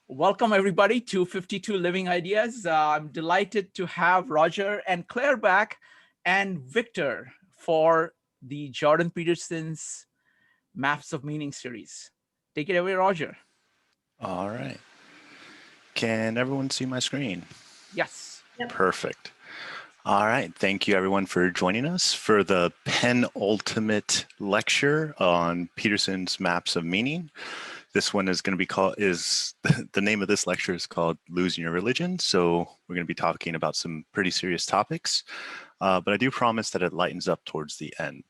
Welcome, everybody, to 52 Living Ideas. I'm delighted to have Roger and Claire back and Victor for the Jordan Peterson's Maps of Meaning series. Take it away, Roger. All right. Can everyone see my screen? Yes. Yep. Perfect. All right. Thank you, everyone, for joining us for the penultimate lecture on Peterson's Maps of Meaning. This one is going to be called, the name of this lecture is called Losing Your Religion. So we're going to be talking about some pretty serious topics, but I do promise that it lightens up towards the end.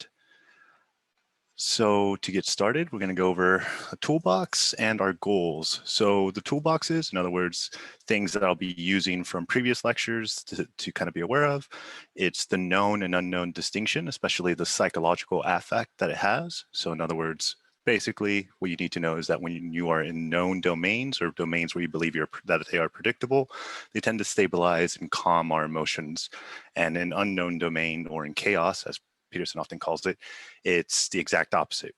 So to get started, we're going to go over a toolbox and our goals. So the toolboxes, in other words, things that I'll be using from previous lectures to kind of be aware of. It's the known and unknown distinction, especially the psychological affect that it has. So in other words, basically what you need to know is that when you are in known domains or domains where you believe that they are predictable, they tend to stabilize and calm our emotions. And in unknown domain or in chaos, as Peterson often calls it, it's the exact opposite.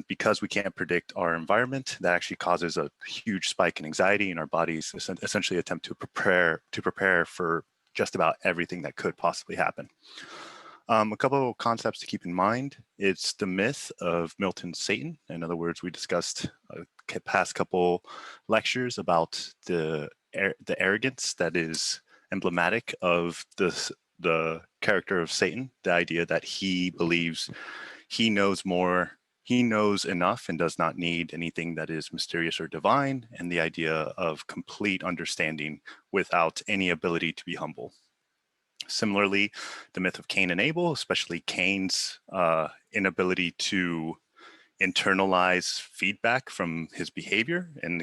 Because we can't predict our environment, that actually causes a huge spike in anxiety, and our bodies essentially attempt to prepare for just about everything that could possibly happen. A couple of concepts to keep in mind. It's the myth of Milton's Satan. In other words, we discussed past couple lectures about the arrogance that is emblematic of the character of Satan, the idea that he believes he knows more, he knows enough and does not need anything that is mysterious or divine, and the idea of complete understanding without any ability to be humble. Similarly, the myth of Cain and Abel, especially Cain's inability to internalize feedback from his behavior and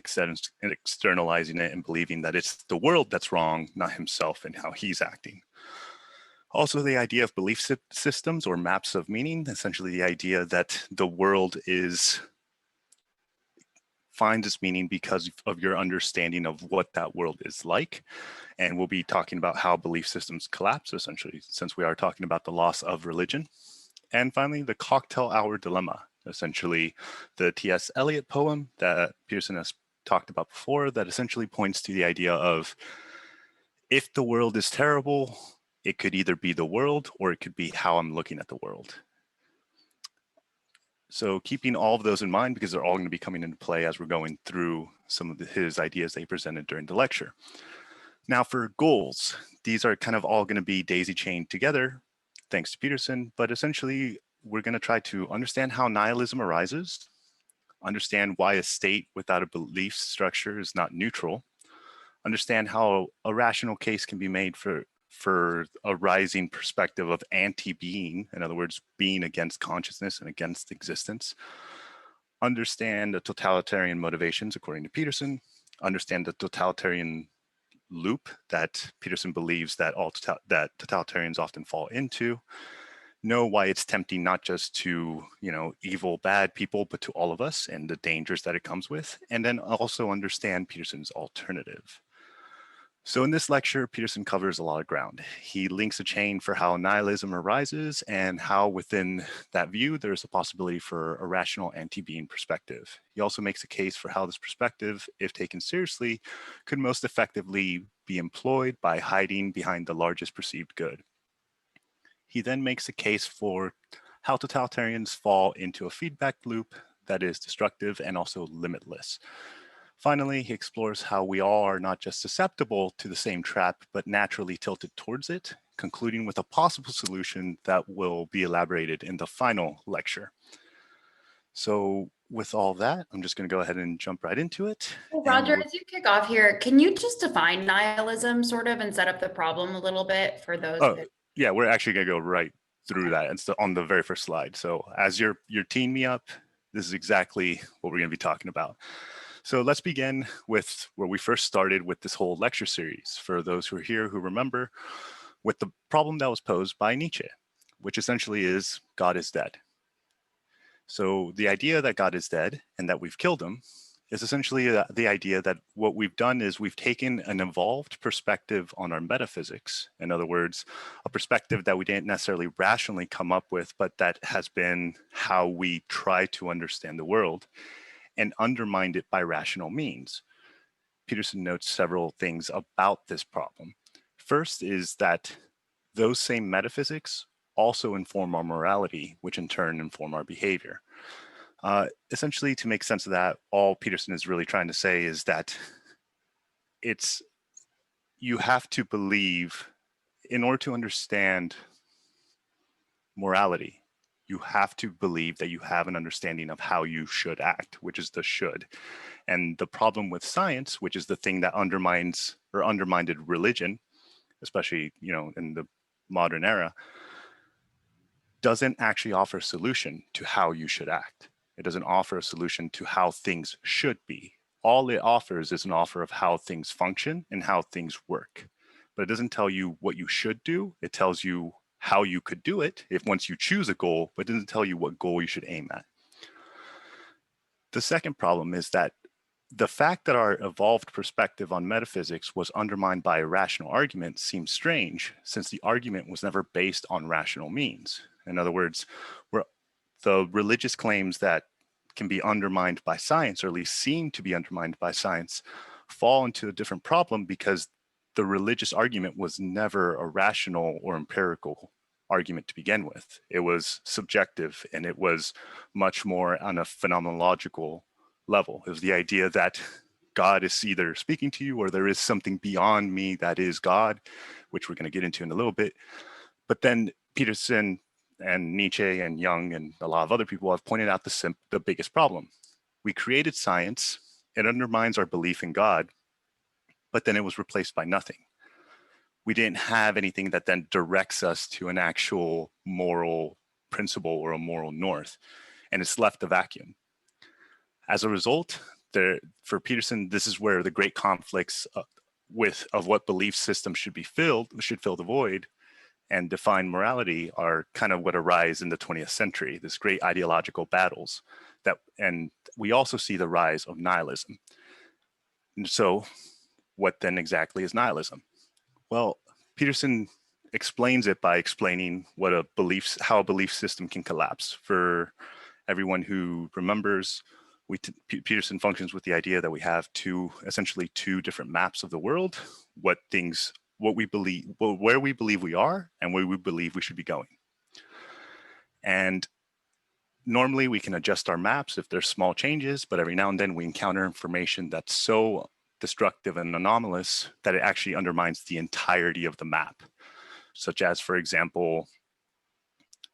externalizing it and believing that it's the world that's wrong, not himself and how he's acting. Also, the idea of belief systems or maps of meaning, essentially the idea that the world finds its meaning because of your understanding of what that world is like. And we'll be talking about how belief systems collapse, essentially, since we are talking about the loss of religion. And finally, the cocktail hour dilemma, essentially the T.S. Eliot poem that Peterson has talked about before, that essentially points to the idea of if the world is terrible, it could either be the world or it could be how I'm looking at the world. So keeping all of those in mind, because they're all going to be coming into play as we're going through some of his ideas that he presented during the lecture. Now for goals, these are kind of all going to be daisy chained together, thanks to Peterson, but essentially we're going to try to understand how nihilism arises, understand why a state without a belief structure is not neutral, understand how a rational case can be made for a rising perspective of anti-being, in other words, being against consciousness and against existence, understand the totalitarian motivations according to Peterson, understand the totalitarian loop that Peterson believes that that totalitarians often fall into, know why it's tempting not just to, evil, bad people, but to all of us and the dangers that it comes with, and then also understand Peterson's alternative. So in this lecture, Peterson covers a lot of ground. He links a chain for how nihilism arises and how within that view, there's a possibility for a rational anti-being perspective. He also makes a case for how this perspective, if taken seriously, could most effectively be employed by hiding behind the largest perceived good. He then makes a case for how totalitarians fall into a feedback loop that is destructive and also limitless. Finally, he explores how we all are not just susceptible to the same trap, but naturally tilted towards it, concluding with a possible solution that will be elaborated in the final lecture. So with all that, I'm just going to go ahead and jump right into it. Well, Roger, as you kick off here, can you just define nihilism sort of and set up the problem a little bit for those? Yeah, we're actually going to go right through that. It's on the very first slide. So as you're teeing me up, this is exactly what we're going to be talking about. So let's begin with where we first started with this whole lecture series. For those who are here who remember, with the problem that was posed by Nietzsche, which essentially is God is dead. So the idea that God is dead and that we've killed him is essentially the idea that what we've done is we've taken an evolved perspective on our metaphysics. In other words, a perspective that we didn't necessarily rationally come up with, but that has been how we try to understand the world, and undermined it by rational means. Peterson notes several things about this problem. First is that those same metaphysics also inform our morality, which in turn inform our behavior. Essentially, to make sense of that, all Peterson is really trying to say is that you have to believe, in order to understand morality, you have to believe that you have an understanding of how you should act, which is the should. And the problem with science, which is the thing that undermines or undermined religion, especially, in the modern era, doesn't actually offer a solution to how you should act. It doesn't offer a solution to how things should be. All it offers is an offer of how things function and how things work. But it doesn't tell you what you should do. It tells you how you could do it once you choose a goal, but it doesn't tell you what goal you should aim at. The second problem is that the fact that our evolved perspective on metaphysics was undermined by a rational argument seems strange, since the argument was never based on rational means. In other words, the religious claims that can be undermined by science, or at least seem to be undermined by science, fall into a different problem because the religious argument was never a rational or empirical argument to begin with. It was subjective, and it was much more on a phenomenological level. It was the idea that God is either speaking to you or there is something beyond me that is God, which we're going to get into in a little bit. But then Peterson and Nietzsche and Jung and a lot of other people have pointed out the biggest problem. We created science, it undermines our belief in God, but then it was replaced by nothing. We didn't have anything that then directs us to an actual moral principle or a moral north, and it's left a vacuum. As a result, for Peterson, this is where the great conflicts of what belief system should fill the void and define morality are kind of what arise in the 20th century, this great ideological battles and we also see the rise of nihilism. And so what then exactly is nihilism? Well, Peterson explains it by explaining how a belief system can collapse. For everyone who remembers, Peterson functions with the idea that we have essentially two different maps of the world, where we believe we are and where we believe we should be going. And normally we can adjust our maps if there's small changes, but every now and then we encounter information that's so destructive and anomalous that it actually undermines the entirety of the map. Such as, for example,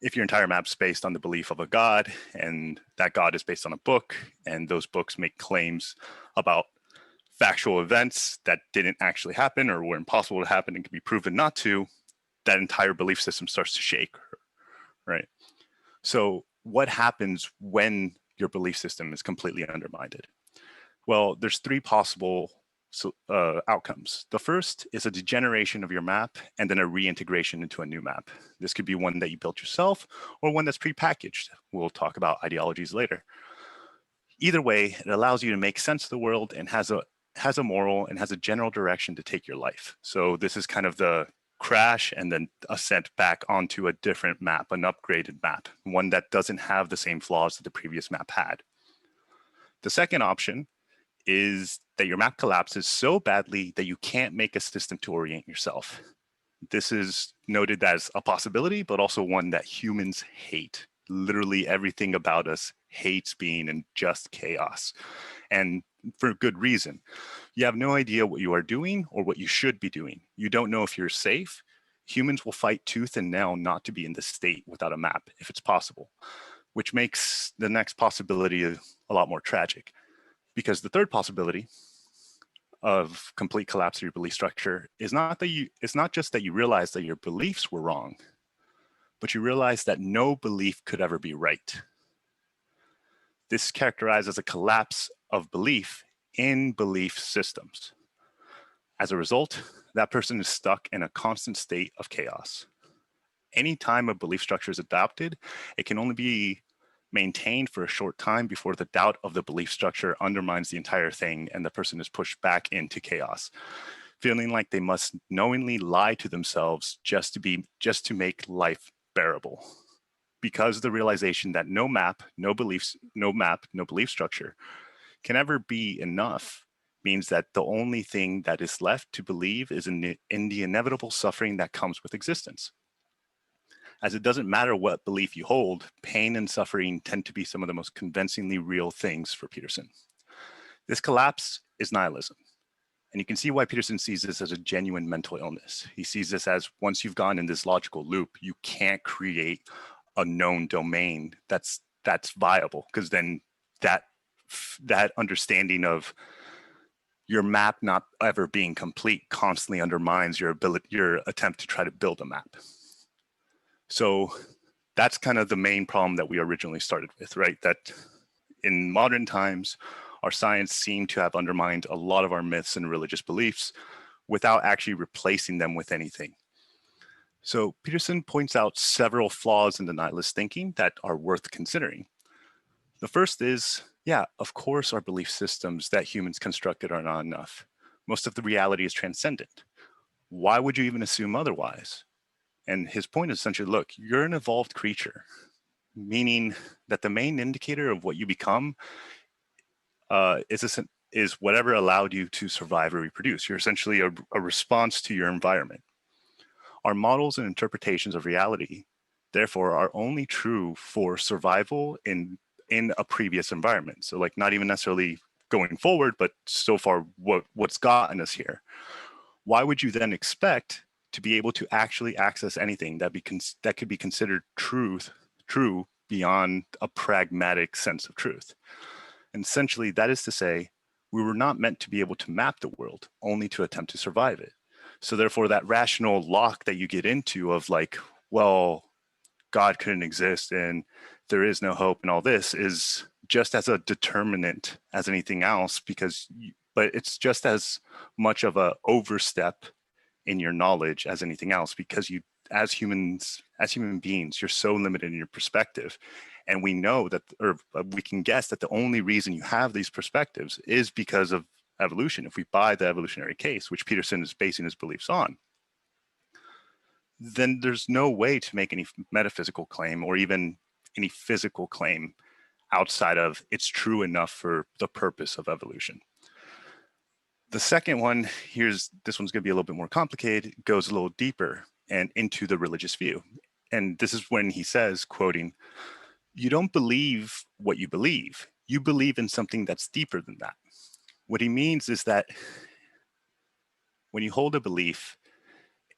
if your entire map's based on the belief of a God, and that God is based on a book, and those books make claims about factual events that didn't actually happen or were impossible to happen and can be proven not to, that entire belief system starts to shake, right? So what happens when your belief system is completely undermined? Well, there's three possible outcomes. The first is a degeneration of your map and then a reintegration into a new map. This could be one that you built yourself or one that's prepackaged. We'll talk about ideologies later. Either way, it allows you to make sense of the world and has a moral and has a general direction to take your life. So this is kind of the crash and then ascent back onto a different map, an upgraded map, one that doesn't have the same flaws that the previous map had. The second option is that your map collapses so badly that you can't make a system to orient yourself. This is noted as a possibility, but also one that humans hate. Literally everything about us hates being in just chaos, and for good reason. You have no idea what you are doing or what you should be doing. You don't know if you're safe. Humans will fight tooth and nail not to be in this state without a map if it's possible, which makes the next possibility a lot more tragic. Because the third possibility of complete collapse of your belief structure is it's not just that you realize that your beliefs were wrong, but you realize that no belief could ever be right. This is characterized as a collapse of belief in belief systems. As a result, that person is stuck in a constant state of chaos. Anytime a belief structure is adopted, it can only be maintained for a short time before the doubt of the belief structure undermines the entire thing and the person is pushed back into chaos, feeling like they must knowingly lie to themselves just to make life bearable. Because the realization that no map, no belief structure can ever be enough means that the only thing that is left to believe is in the inevitable suffering that comes with existence. As it doesn't matter what belief you hold, pain and suffering tend to be some of the most convincingly real things for Peterson. This collapse is nihilism. And you can see why Peterson sees this as a genuine mental illness. He sees this as once you've gone in this logical loop, you can't create a known domain that's viable, because then that understanding of your map not ever being complete constantly undermines your attempt to try to build a map. So that's kind of the main problem that we originally started with, right? That in modern times, our science seemed to have undermined a lot of our myths and religious beliefs without actually replacing them with anything. So Peterson points out several flaws in the nihilist thinking that are worth considering. The first is, yeah, of course, our belief systems that humans constructed are not enough. Most of the reality is transcendent. Why would you even assume otherwise? And his point is essentially, look, you're an evolved creature, meaning that the main indicator of what you become is whatever allowed you to survive or reproduce. You're essentially a response to your environment. Our models and interpretations of reality, therefore, are only true for survival in a previous environment. So like not even necessarily going forward, but so far what's gotten us here. Why would you then expect to be able to actually access anything that could be considered true beyond a pragmatic sense of truth? And essentially, that is to say, we were not meant to be able to map the world, only to attempt to survive it. So therefore, that rational lock that you get into of like, well, God couldn't exist and there is no hope and all this is just as a determinant as anything else, but it's just as much of a overstep in your knowledge as anything else, because you, as human beings, you're so limited in your perspective. And we know that, or we can guess that the only reason you have these perspectives is because of evolution. If we buy the evolutionary case, which Peterson is basing his beliefs on, then there's no way to make any metaphysical claim or even any physical claim outside of it's true enough for the purpose of evolution. The second one, this one's going to be a little bit more complicated, goes a little deeper and into the religious view. And this is when he says, quoting, "You don't believe what you believe in something that's deeper than that." What he means is that when you hold a belief,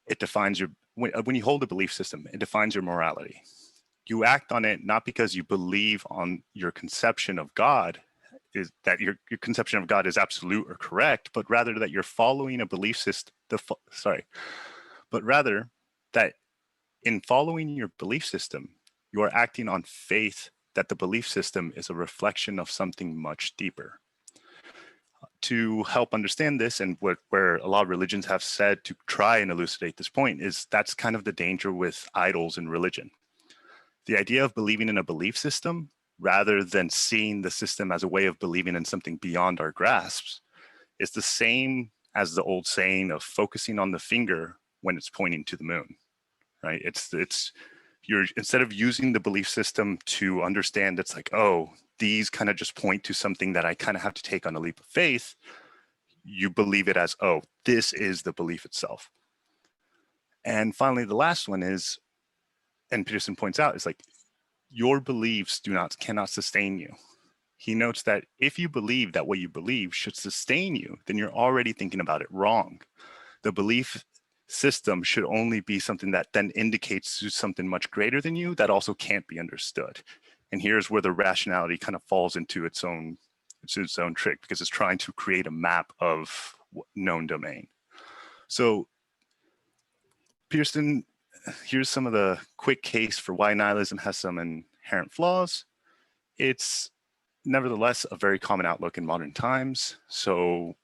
it defines your, when you hold a belief system, it defines your morality. You act on it not because you believe on your conception of God, is that your conception of God is absolute or correct, but rather that you're following a belief system, but rather that in following your belief system, you are acting on faith that the belief system is a reflection of something much deeper. To help understand this, and where a lot of religions have said to try and elucidate this point, is that's kind of the danger with idols in religion. The idea of believing in a belief system rather than seeing the system as a way of believing in something beyond our grasps is the same as the old saying of focusing on the finger when it's pointing to the moon, right? You're, instead of using the belief system to understand, it's like, oh, these kind of just point to something that I kind of have to take on a leap of faith. You believe it as, oh, this is the belief itself. And finally, the last one is, and Peterson points out, is like, your beliefs cannot sustain you. He notes that if you believe that what you believe should sustain you, then you're already thinking about it wrong. The belief system should only be something that then indicates to something much greater than you that also can't be understood. And here's where the rationality kind of falls into its own trick, because it's trying to create a map of known domain. So Peterson, here's some of the quick case for why nihilism has some inherent flaws. It's nevertheless a very common outlook in modern times. So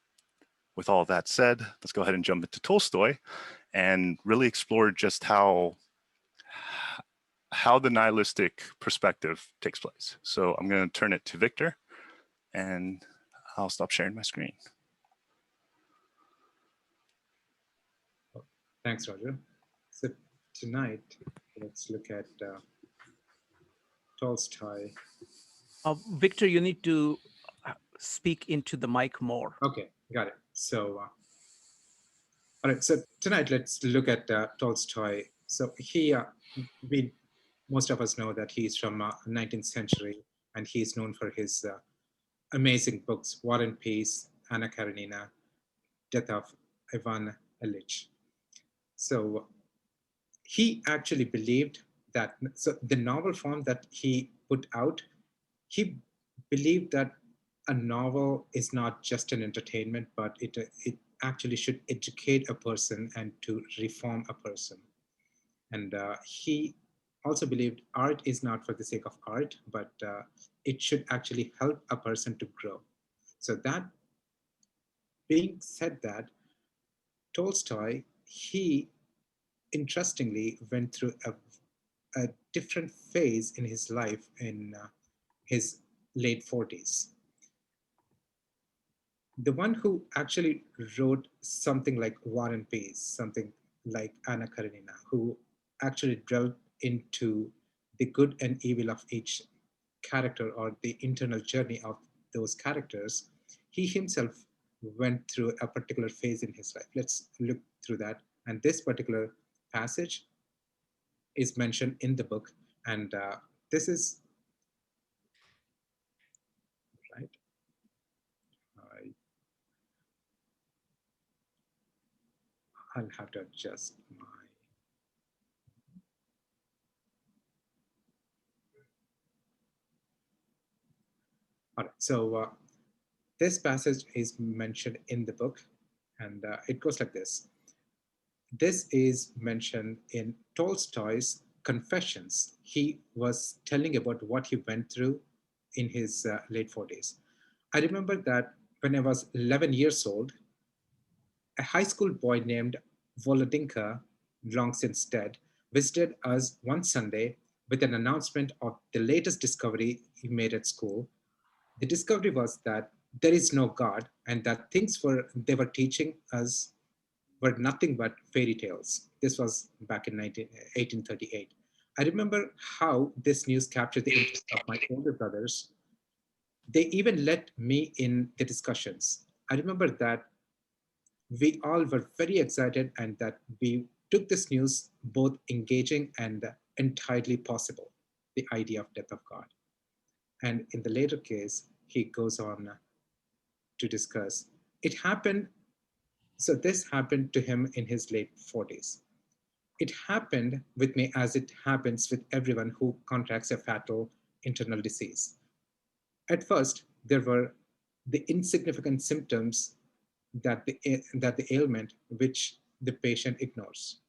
with all of that said, let's go ahead and jump into Tolstoy and really explore just how the nihilistic perspective takes place. So I'm going to turn it to Victor and I'll stop sharing my screen. Thanks, Roger. So tonight, let's look at Tolstoy. Victor, you need to speak into the mic more. Okay. got it. So, all right. So tonight, let's look at Tolstoy. So we, most of us know that he's from 19th century, and he's known for his amazing books, War and Peace, Anna Karenina, Death of Ivan Ilyich. So he actually believed that, so the novel form that he put out, he believed that a novel is not just an entertainment, but it actually should educate a person and to reform a person. And he also believed art is not for the sake of art, but it should actually help a person to grow. So that being said, that Tolstoy, he interestingly went through a different phase in his life in his late 40s. The one who actually wrote something like War and Peace, something like Anna Karenina, who actually delved into the good and evil of each character or the internal journey of those characters, he himself went through a particular phase in his life. Let's look through that. And this particular passage is mentioned in the book. And this is, right? I'll have to adjust my. All right, so this passage is mentioned in the book, and it goes like this. This is mentioned in Tolstoy's Confessions. He was telling about what he went through in his late 40s. I remember that when I was 11 years old, a high school boy named Volodinka, long since dead, visited us one Sunday with an announcement of the latest discovery he made at school. The discovery was that there is no God and that things they were teaching us were nothing but fairy tales. This was back in 1838. I remember how this news captured the interest of my older brothers. They even let me in the discussions. I remember that we all were very excited and that we took this news both engaging and entirely possible, the idea of death of God. And in the later case, he goes on to discuss it happened. So this happened to him in his late 40s. It happened with me as it happens with everyone who contracts a fatal internal disease. At first, there were the insignificant symptoms that the ailment which the patient ignores.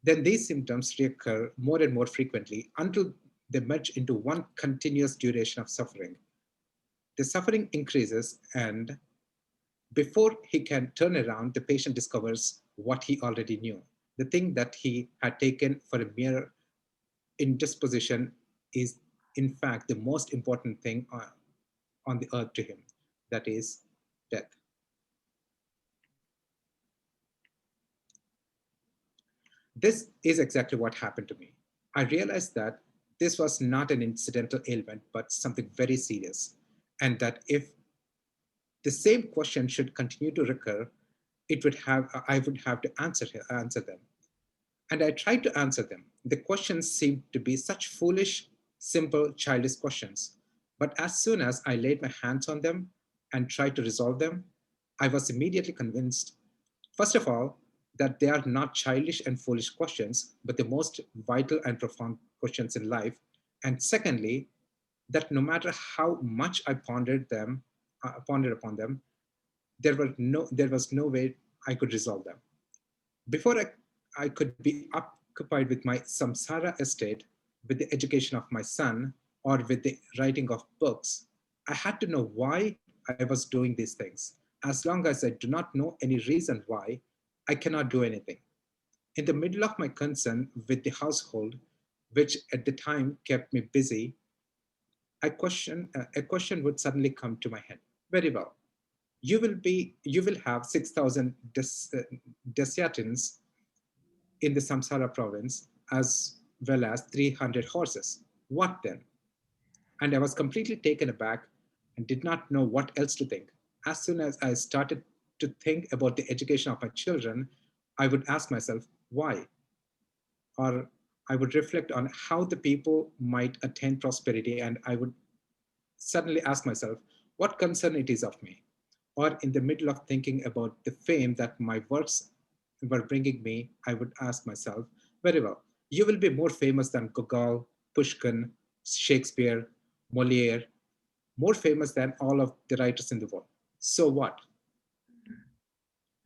Then these symptoms reoccur more and more frequently until they merge into one continuous duration of suffering. The suffering increases, and before he can turn around, the patient discovers what he already knew. The thing that he had taken for a mere indisposition is, in fact, the most important thing on the earth to him, that is death. This is exactly what happened to me. I realized that this was not an incidental ailment, but something very serious, and that if the same question should continue to recur, I would have to answer them. And I tried to answer them. The questions seemed to be such foolish, simple, childish questions. But as soon as I laid my hands on them and tried to resolve them, I was immediately convinced, first of all, that they are not childish and foolish questions, but the most vital and profound questions in life. And secondly, that no matter how much I pondered upon them, there was no way I could resolve them. Before I could be occupied with my samsara estate, with the education of my son, or with the writing of books, I had to know why I was doing these things. As long as I do not know any reason why, I cannot do anything. In the middle of my concern with the household, which at the time kept me busy, a question would suddenly come to my head. Very well. You will have 6,000 Dasyatins in the Samsara province, as well as 300 horses. What then? And I was completely taken aback and did not know what else to think. as soon as I started to think about the education of my children, I would ask myself, why? Or I would reflect on how the people might attain prosperity, and I would suddenly ask myself, what concern it is of me? Or in the middle of thinking about the fame that my works were bringing me, I would ask myself, very well, you will be more famous than Gogol, Pushkin, Shakespeare, Moliere, more famous than all of the writers in the world. So what?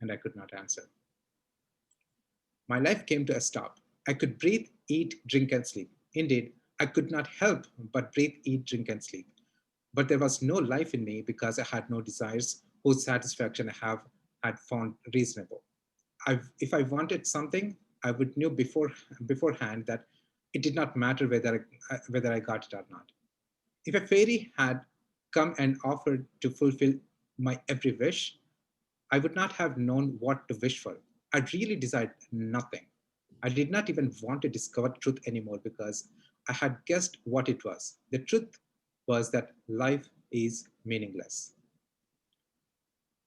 And I could not answer. My life came to a stop. I could breathe, eat, drink, and sleep. Indeed, I could not help but breathe, eat, drink, and sleep. But there was no life in me because I had no desires whose satisfaction I had found reasonable. If I wanted something, I would know beforehand that it did not matter whether I got it or not. If a fairy had come and offered to fulfill my every wish, I would not have known what to wish for. I really desired nothing. I did not even want to discover truth anymore because I had guessed what it was. The truth was that life is meaningless.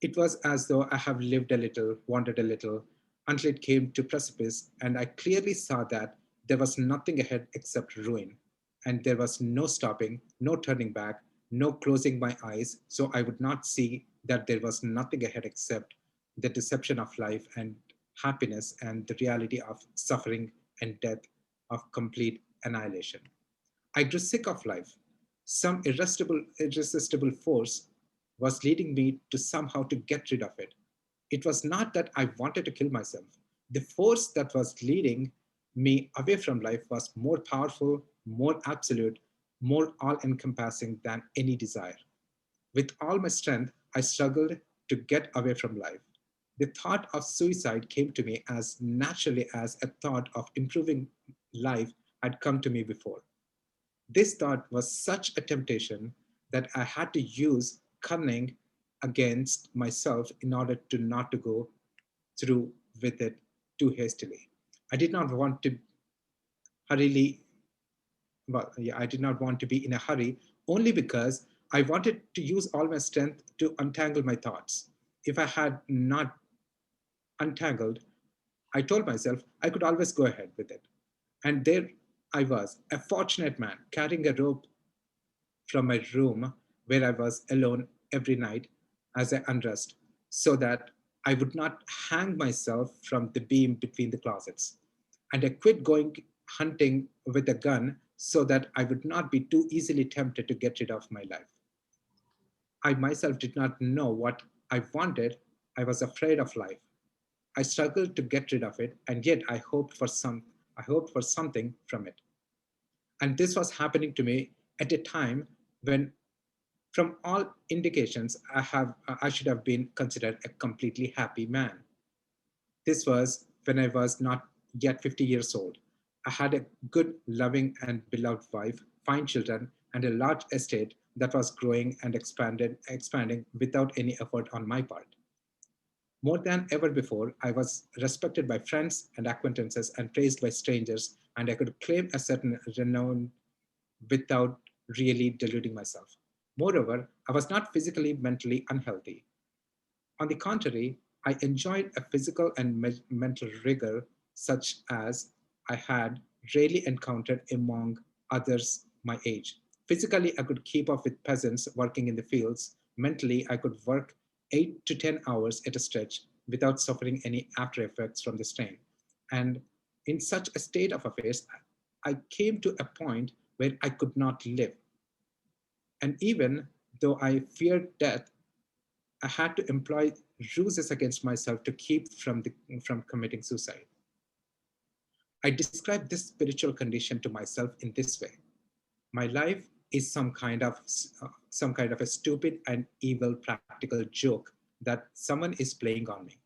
It was as though I have lived a little, wandered a little, until it came to precipice, and I clearly saw that there was nothing ahead except ruin, and there was no stopping, no turning back, no closing my eyes, so I would not see that there was nothing ahead except the deception of life and happiness and the reality of suffering and death, of complete annihilation. I grew sick of life. Some irresistible force was leading me to somehow to get rid of it. It was not that I wanted to kill myself. The force that was leading me away from life was more powerful, more absolute, more all encompassing than any desire. With all my strength, I struggled to get away from life. The thought of suicide came to me as naturally as a thought of improving life had come to me before. This thought was such a temptation that I had to use cunning against myself in order to not to go through with it too hastily. I did not want to hurriedly, I did not want to be in a hurry only because I wanted to use all my strength to untangle my thoughts. If I had not untangled, I told myself I could always go ahead with it. And there I was, a fortunate man, carrying a rope from my room where I was alone every night as I undressed, so that I would not hang myself from the beam between the closets. And I quit going hunting with a gun so that I would not be too easily tempted to get rid of my life. I myself did not know what I wanted. I was afraid of life. I struggled to get rid of it, and yet I hoped for something from it. And this was happening to me at a time when, from all indications, I should have been considered a completely happy man. This was when I was not yet 50 years old. I had a good, loving, and beloved wife, fine children, and a large estate that was growing and expanding without any effort on my part. More than ever before, I was respected by friends and acquaintances and praised by strangers, and I could claim a certain renown without really deluding myself. Moreover, I was not physically, mentally unhealthy. On the contrary, I enjoyed a physical and mental rigor such as I had rarely encountered among others my age. Physically, I could keep up with peasants working in the fields. Mentally, I could work 8 to 10 hours at a stretch without suffering any after effects from the strain. And in such a state of affairs, I came to a point where I could not live. And even though I feared death, I had to employ ruses against myself to keep from committing suicide. I describe this spiritual condition to myself in this way. My life is some kind of a stupid and evil practical joke that someone is playing on me.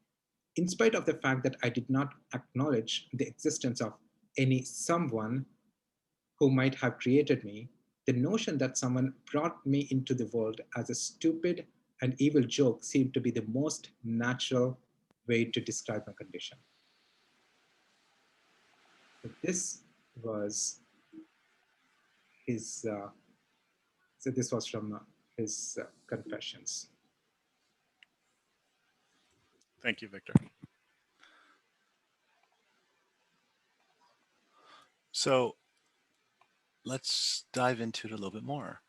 In spite of the fact that I did not acknowledge the existence of any someone who might have created me, the notion that someone brought me into the world as a stupid and evil joke seemed to be the most natural way to describe my condition. So this was his. So this was from his confessions. Thank you, Victor. So let's dive into it a little bit more.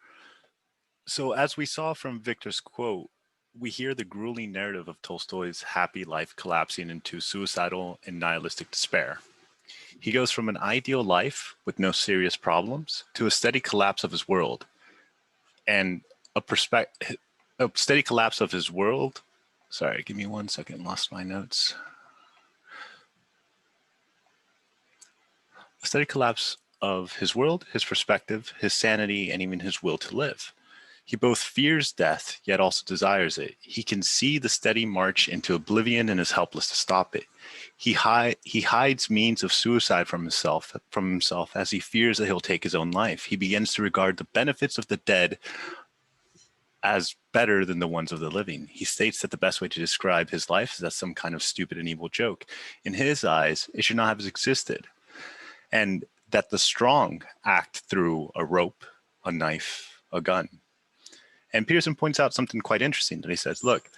So as we saw from Victor's quote, we hear the grueling narrative of Tolstoy's happy life collapsing into suicidal and nihilistic despair. He goes from an ideal life with no serious problems to a steady collapse of his world, and a steady collapse of his world. Sorry, give me 1 second, lost my notes. A steady collapse of his world, his perspective, his sanity, and even his will to live. He both fears death, yet also desires it. He can see the steady march into oblivion and is helpless to stop it. He hides means of suicide from himself as he fears that he'll take his own life. He begins to regard the benefits of the dead as better than the ones of the living. He states that the best way to describe his life is as some kind of stupid and evil joke. In his eyes, it should not have existed. And that the strong act through a rope, a knife, a gun. And Peterson points out something quite interesting that he says, look,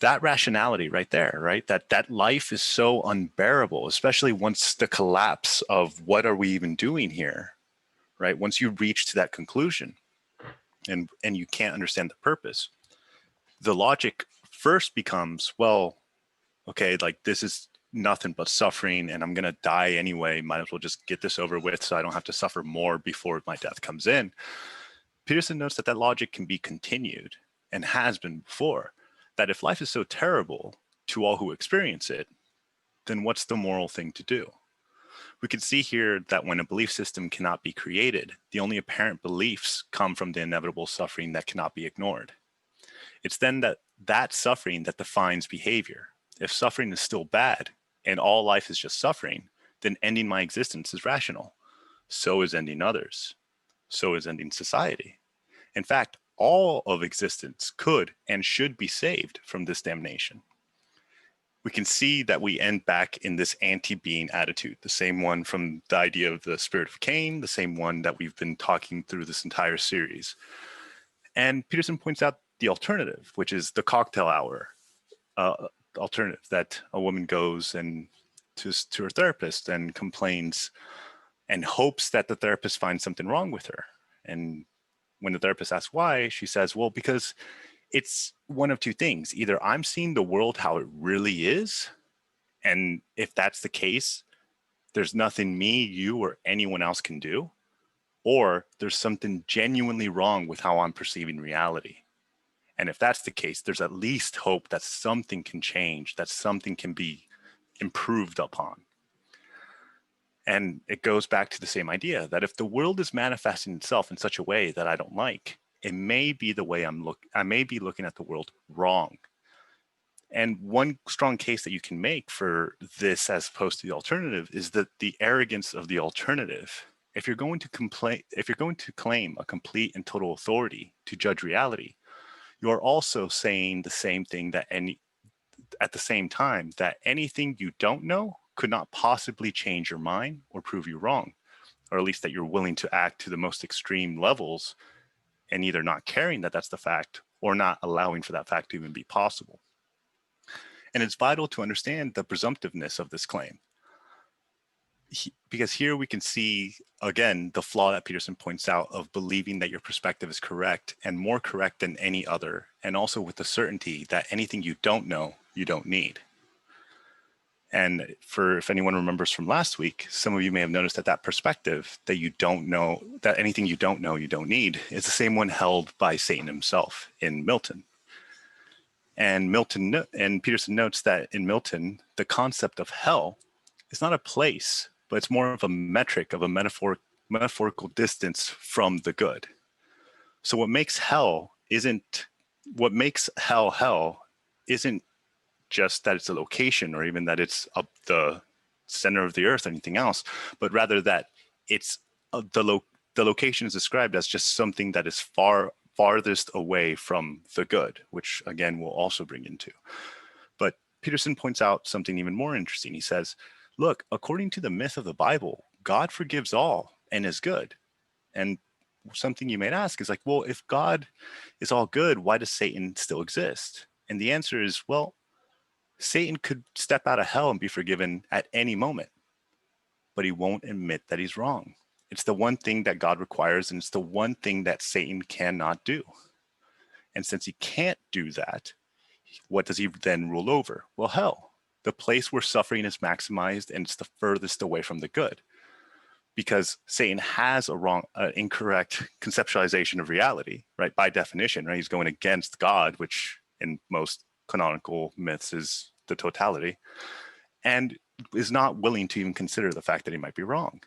that rationality right there, right? That life is so unbearable, especially once the collapse of what are we even doing here, right? Once you reach to that conclusion and you can't understand the purpose, the logic first becomes, well, okay, like this is nothing but suffering and I'm going to die anyway. Might as well just get this over with so I don't have to suffer more before my death comes in. Peterson notes that that logic can be continued and has been before, that if life is so terrible to all who experience it, then what's the moral thing to do? We can see here that when a belief system cannot be created, the only apparent beliefs come from the inevitable suffering that cannot be ignored. It's then that suffering that defines behavior. If suffering is still bad and all life is just suffering, then ending my existence is rational. So is ending others. So is ending society. In fact, all of existence could and should be saved from this damnation. We can see that we end back in this anti-being attitude, the same one from the idea of the spirit of Cain, the same one that we've been talking through this entire series. And Peterson points out the alternative, which is the cocktail hour alternative, that a woman goes and to her therapist and complains and hopes that the therapist finds something wrong with her. And when the therapist asks why, she says, well, because it's one of two things. Either I'm seeing the world how it really is, and if that's the case, there's nothing me, you, or anyone else can do, or there's something genuinely wrong with how I'm perceiving reality. And if that's the case, there's at least hope that something can change, that something can be improved upon. And it goes back to the same idea that if the world is manifesting itself in such a way that I don't like, it may be the way I may be looking at the world wrong. And one strong case that you can make for this as opposed to the alternative is that the arrogance of the alternative. If you're going to claim a complete and total authority to judge reality, you are also saying the same thing at the same time that anything you don't know could not possibly change your mind or prove you wrong, or at least that you're willing to act to the most extreme levels and either not caring that that's the fact or not allowing for that fact to even be possible. And it's vital to understand the presumptiveness of this claim. Because here we can see, again, the flaw that Peterson points out of believing that your perspective is correct and more correct than any other, and also with the certainty that anything you don't know, you don't need. And if anyone remembers from last week, some of you may have noticed that perspective that you don't know, that anything you don't know, you don't need, is the same one held by Satan himself in Milton. And Peterson notes that in Milton, the concept of hell is not a place, but it's more of a metric of a metaphorical distance from the good. So what makes hell hell isn't just that it's a location or even that it's up the center of the earth or anything else, but rather that it's the location is described as just something that is farthest away from the good, which again we'll also bring into. But Peterson points out something even more interesting. He says, look, according to the myth of the Bible, God forgives all and is good. And something you might ask is like, well, if God is all good, why does Satan still exist? And the answer is, well, Satan could step out of hell and be forgiven at any moment, but he won't admit that he's wrong. It's the one thing that God requires, and it's the one thing that Satan cannot do. And since he can't do that, what does he then rule over? Well, hell, the place where suffering is maximized, and it's the furthest away from the good. Because Satan has a incorrect conceptualization of reality, right? By definition, right? He's going against God, which in most canonical myths is the totality, and is not willing to even consider the fact that he might be wrong.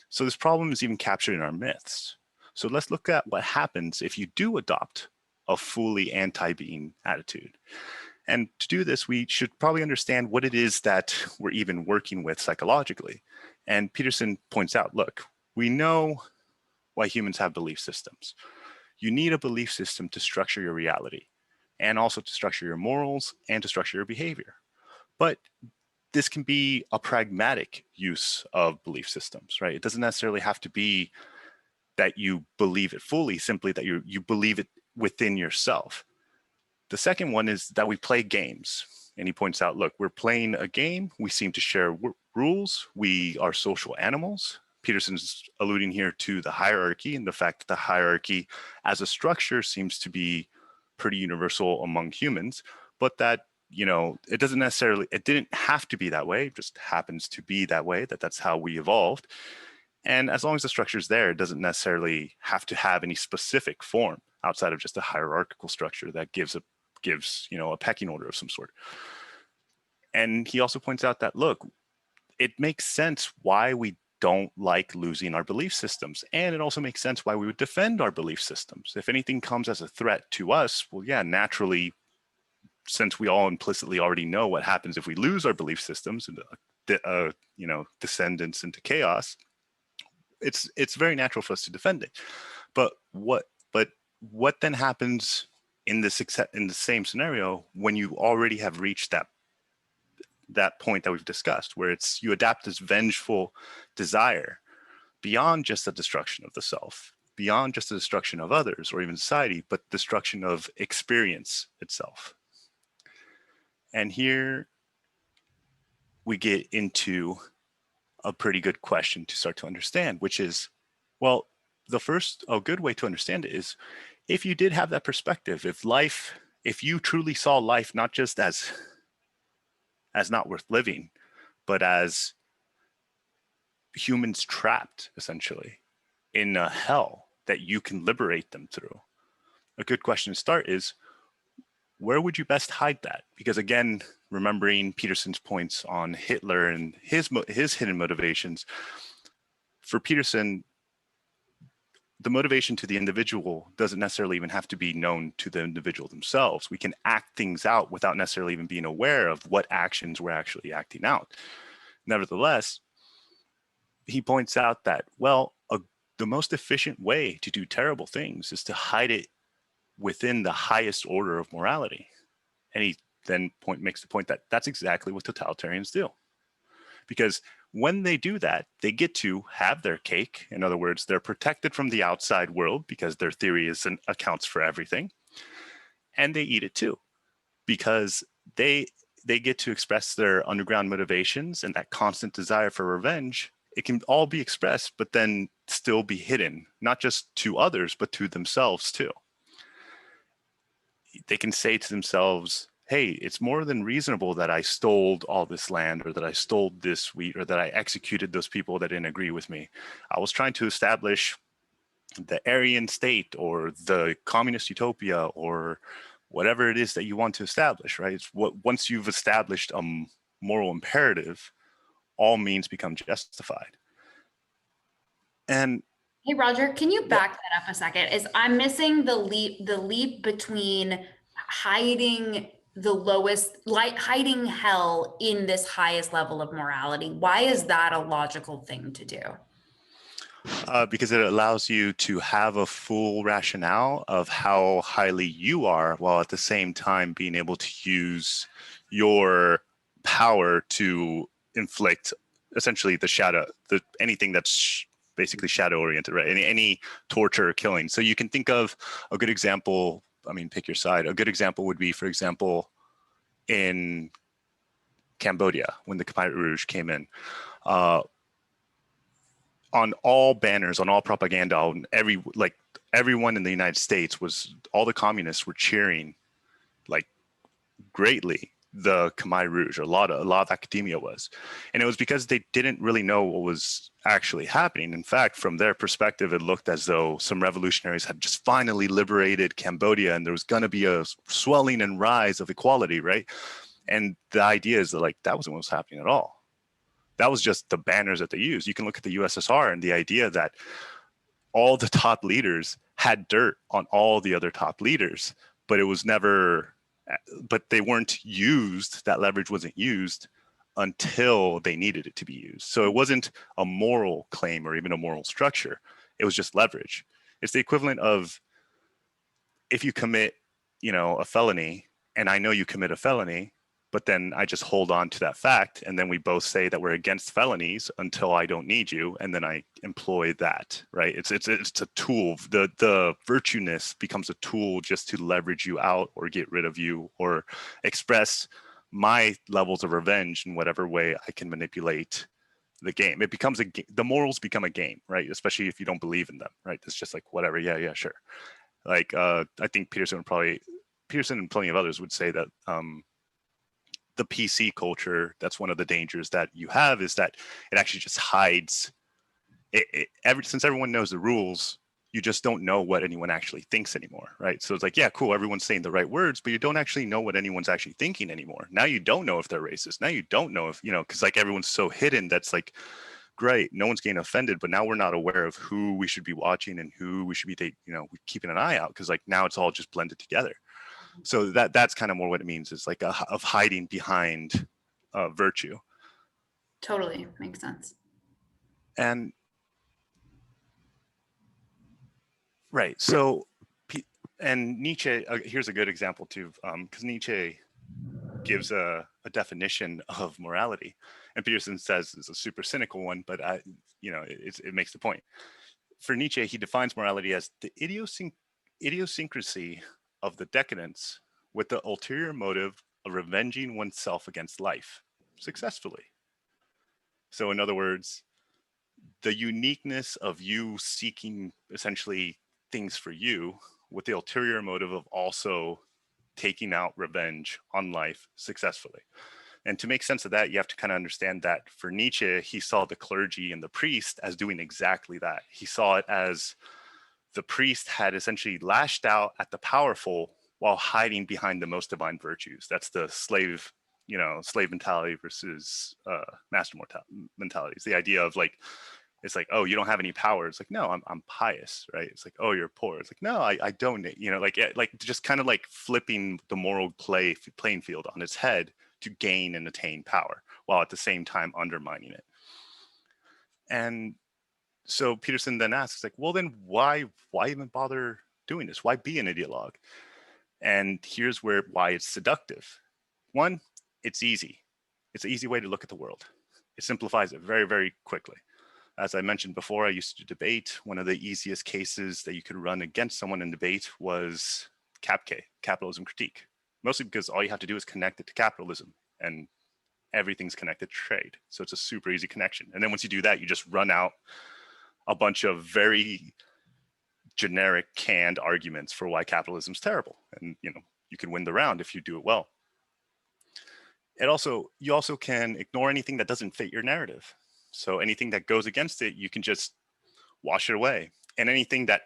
So this problem is even captured in our myths. So let's look at what happens if you do adopt a fully anti-being attitude. And to do this, we should probably understand what it is that we're even working with psychologically. And Peterson points out, look, we know why humans have belief systems. You need a belief system to structure your reality, and also to structure your morals, and to structure your behavior. But this can be a pragmatic use of belief systems, right? It doesn't necessarily have to be that you believe it fully, simply that you believe it within yourself. The second one is that we play games. And he points out, look, we're playing a game. We seem to share rules. We are social animals. Peterson's alluding here to the hierarchy, and the fact that the hierarchy as a structure seems to be pretty universal among humans, but that, it didn't have to be that way. It just happens to be that way, that's how we evolved. And as long as the structure is there, it doesn't necessarily have to have any specific form outside of just a hierarchical structure that gives a pecking order of some sort. And he also points out that, look, it makes sense why we don't like losing our belief systems. And it also makes sense why we would defend our belief systems. If anything comes as a threat to us, well, yeah, naturally, since we all implicitly already know what happens if we lose our belief systems and, descendants into chaos, it's very natural for us to defend it. But what then happens in the same scenario when you already have reached that point that we've discussed, where it's you adapt this vengeful desire beyond just the destruction of the self, beyond just the destruction of others or even society, but destruction of experience itself. And here we get into a pretty good question to start to understand, which is, well, a good way to understand it is, if you did have that perspective, if you truly saw life not just as not worth living, but as humans trapped essentially in a hell that you can liberate them through, a good question to start is, where would you best hide that? Because again, remembering Peterson's points on Hitler and his hidden motivations, for Peterson, the motivation to the individual doesn't necessarily even have to be known to the individual themselves. We can act things out without necessarily even being aware of what actions we're actually acting out. Nevertheless, he points out that, well, the most efficient way to do terrible things is to hide it within the highest order of morality. And he then makes the point that that's exactly what totalitarians do. Because when they do that, they get to have their cake. In other words, they're protected from the outside world because their theory accounts for everything. And they eat it too, because they get to express their underground motivations, and that constant desire for revenge. It can all be expressed, but then still be hidden, not just to others, but to themselves too. They can say to themselves, hey, it's more than reasonable that I stole all this land, or that I stole this wheat, or that I executed those people that didn't agree with me. I was trying to establish the Aryan state, or the communist utopia, or whatever it is that you want to establish, right? It's once you've established a moral imperative, all means become justified. And hey, Roger, can you back that up a second? I'm missing the leap between hiding hiding hell in this highest level of morality. Why is that a logical thing to do? Because it allows you to have a full rationale of how highly you are, while at the same time being able to use your power to inflict essentially anything that's basically shadow oriented, right? Any torture or killing. So you can think of a good example. I mean, pick your side. A good example would be, for example, in Cambodia, when the Khmer Rouge came in. On all banners, on all propaganda, on everyone in the United States all the communists were cheering like greatly the Khmer Rouge. A lot of academia was, and it was because they didn't really know what was actually happening. In fact, from their perspective, it looked as though some revolutionaries had just finally liberated Cambodia, and there was going to be a swelling and rise of equality, right? And the idea is that like that wasn't what was happening at all. That was just the banners that they used. You can look at the USSR and the idea that all the top leaders had dirt on all the other top leaders, but it was never, but they weren't used, that leverage wasn't used until they needed it to be used. So it wasn't a moral claim or even a moral structure. It was just leverage. It's the equivalent of if you commit, a felony, and I know you commit a felony, but then I just hold on to that fact, and then we both say that we're against felonies until I don't need you, and then I employ that, right? It's a tool. The virtueness becomes a tool just to leverage you out or get rid of you or express my levels of revenge in whatever way I can manipulate the game. It becomes the morals become a game, right? Especially if you don't believe in them, right? It's just like whatever, yeah, sure. Like I think Peterson and plenty of others would say that the PC culture, that's one of the dangers that you have, is that it actually just hides since everyone knows the rules, you just don't know what anyone actually thinks anymore, right? So it's like, yeah, cool, everyone's saying the right words, but you don't actually know what anyone's actually thinking anymore. Now you don't know if they're racist. Now you don't know if, because like everyone's so hidden, that's like, great, no one's getting offended, but now we're not aware of who we should be watching and who we should be keeping an eye out, because like now it's all just blended together. So that's kind of more what it means, is like of hiding behind virtue. Totally makes sense. And right, so and Nietzsche, here's a good example too, because Nietzsche gives a definition of morality, and Peterson says it's a super cynical one, but it makes the point. For Nietzsche, he defines morality as the idiosyncrasy of the decadence with the ulterior motive of revenging oneself against life successfully. So in other words, the uniqueness of you seeking essentially things for you with the ulterior motive of also taking out revenge on life successfully. And to make sense of that, you have to kind of understand that for Nietzsche, he saw the clergy and the priest as doing exactly that. He saw it as the priest had essentially lashed out at the powerful while hiding behind the most divine virtues. That's the slave mentality versus master mentality. It's the idea of like, it's like, oh, you don't have any power. It's like, no, I'm pious, right? It's like, oh, you're poor. It's like, no, I don't, like just kind of like flipping the moral playing field on its head to gain and attain power, while at the same time undermining it. And so Peterson then asks, like, well, then why even bother doing this? Why be an ideologue? And here's why it's seductive. One, it's easy. It's an easy way to look at the world. It simplifies it very, very quickly. As I mentioned before, I used to debate. One of the easiest cases that you could run against someone in debate was CAPK, capitalism critique. Mostly because all you have to do is connect it to capitalism, and everything's connected to trade. So it's a super easy connection. And then once you do that, you just run out a bunch of very generic canned arguments for why capitalism is terrible. And you can win the round if you do it well. You also can ignore anything that doesn't fit your narrative. So anything that goes against it, you can just wash it away. And anything that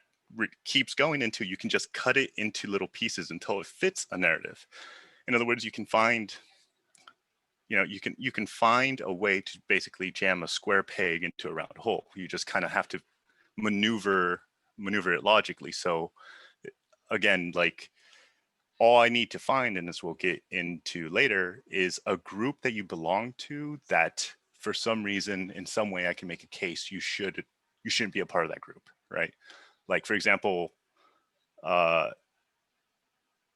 keeps going into, you can just cut it into little pieces until it fits a narrative. In other words, you can find a way to basically jam a square peg into a round hole. You just kind of have to maneuver it logically. So again, like, all I need to find, and this we'll get into later, is a group that you belong to that for some reason, in some way, I can make a case you shouldn't be a part of that group, right? Like, for example,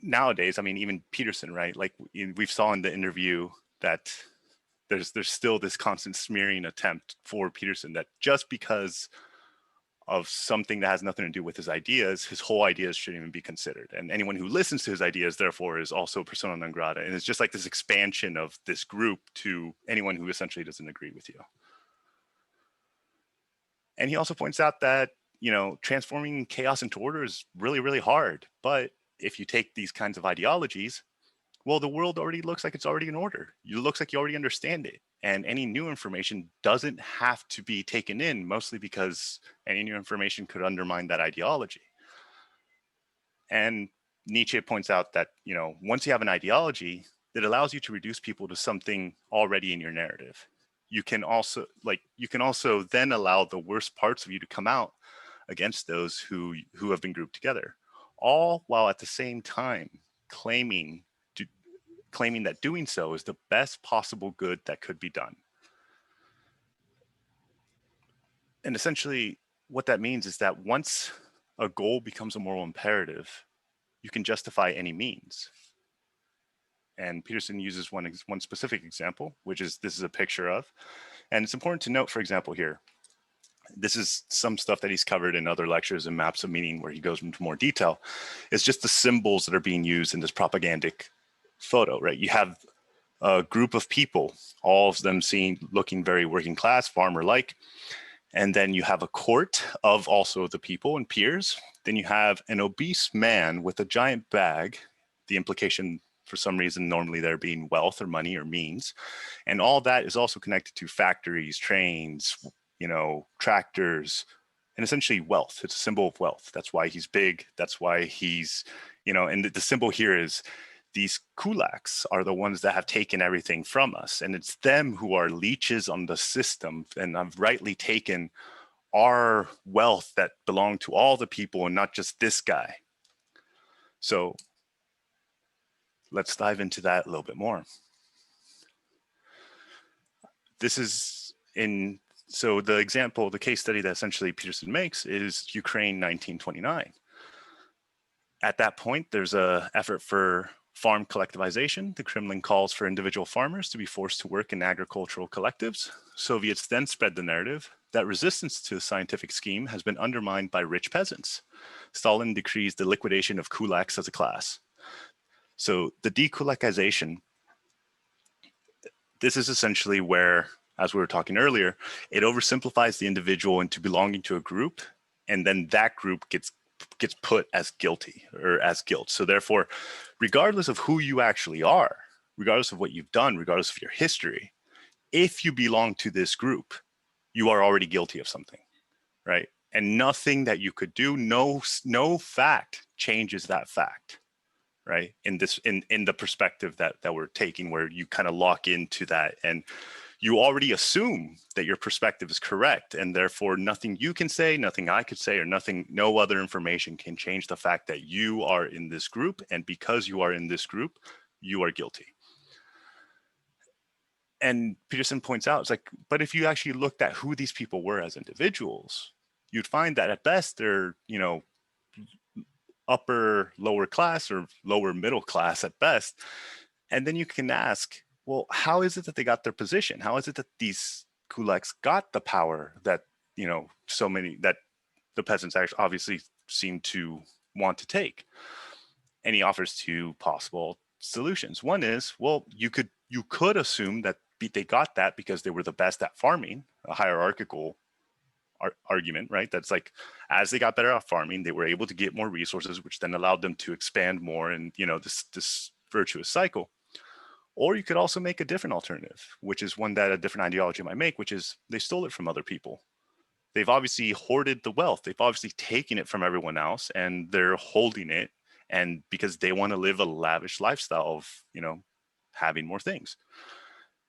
nowadays, I mean, even Peterson, right? Like we've saw in the interview that there's still this constant smearing attempt for Peterson, that just because of something that has nothing to do with his ideas, his whole ideas shouldn't even be considered. And anyone who listens to his ideas, therefore, is also persona non grata. And it's just like this expansion of this group to anyone who essentially doesn't agree with you. And he also points out that, you know, transforming chaos into order is really, really hard. But if you take these kinds of ideologies, well, the world already looks like it's already in order. It looks like you already understand it. And any new information doesn't have to be taken in, mostly because any new information could undermine that ideology. And Nietzsche points out that, you know, once you have an ideology, it allows you to reduce people to something already in your narrative. You can also then allow the worst parts of you to come out against those who have been grouped together, all while at the same time claiming that doing so is the best possible good that could be done. And essentially what that means is that once a goal becomes a moral imperative, you can justify any means. And Peterson uses one specific example, which is, this is a picture of, and it's important to note, for example, here, this is some stuff that he's covered in other lectures and maps of meaning where he goes into more detail. It's just the symbols that are being used in this propagandic photo, right? You have a group of people, all of them looking very working class, farmer-like. And then you have a court of also the people and peers. Then you have an obese man with a giant bag, the implication for some reason normally there being wealth or money or means. And all that is also connected to factories, trains, you know, tractors, and essentially wealth. It's a symbol of wealth. That's why he's big. That's why he's, you know, and the symbol here is these kulaks are the ones that have taken everything from us. And it's them who are leeches on the system and have rightly taken our wealth that belonged to all the people and not just this guy. So let's dive into that a little bit more. This is so the example, the case study that essentially Peterson makes is Ukraine 1929. At that point, there's an effort for farm collectivization. The Kremlin calls for individual farmers to be forced to work in agricultural collectives. Soviets then spread the narrative that resistance to the scientific scheme has been undermined by rich peasants. Stalin decrees the liquidation of kulaks as a class. So the dekulakization, this is essentially where, as we were talking earlier, it oversimplifies the individual into belonging to a group, and then that group gets put as guilty or as guilt. So therefore, regardless of who you actually are, regardless of what you've done, regardless of your history, if you belong to this group, you are already guilty of something, right? And nothing that you could do, no fact changes that fact, right? In the perspective that we're taking, where you kind of lock into that and you already assume that your perspective is correct, and therefore nothing you can say, nothing I could say, or no other information can change the fact that you are in this group, and because you are in this group, you are guilty. And Peterson points out, it's like, but if you actually looked at who these people were as individuals, you'd find that at best they're, you know, upper lower class or lower middle class at best. And then you can ask, well, how is it that they got their position? How is it that these kulaks got the power that, you know, so many, that the peasants actually obviously seem to want to take? And he offers two possible solutions. One is, well, you could assume that they got that because they were the best at farming, a hierarchical argument, right? That's like, as they got better at farming, they were able to get more resources, which then allowed them to expand more, and, you know, this virtuous cycle. Or you could also make a different alternative, which is one that a different ideology might make, which is they stole it from other people. They've obviously hoarded the wealth. They've obviously taken it from everyone else, and they're holding it, and because they want to live a lavish lifestyle of, you know, having more things.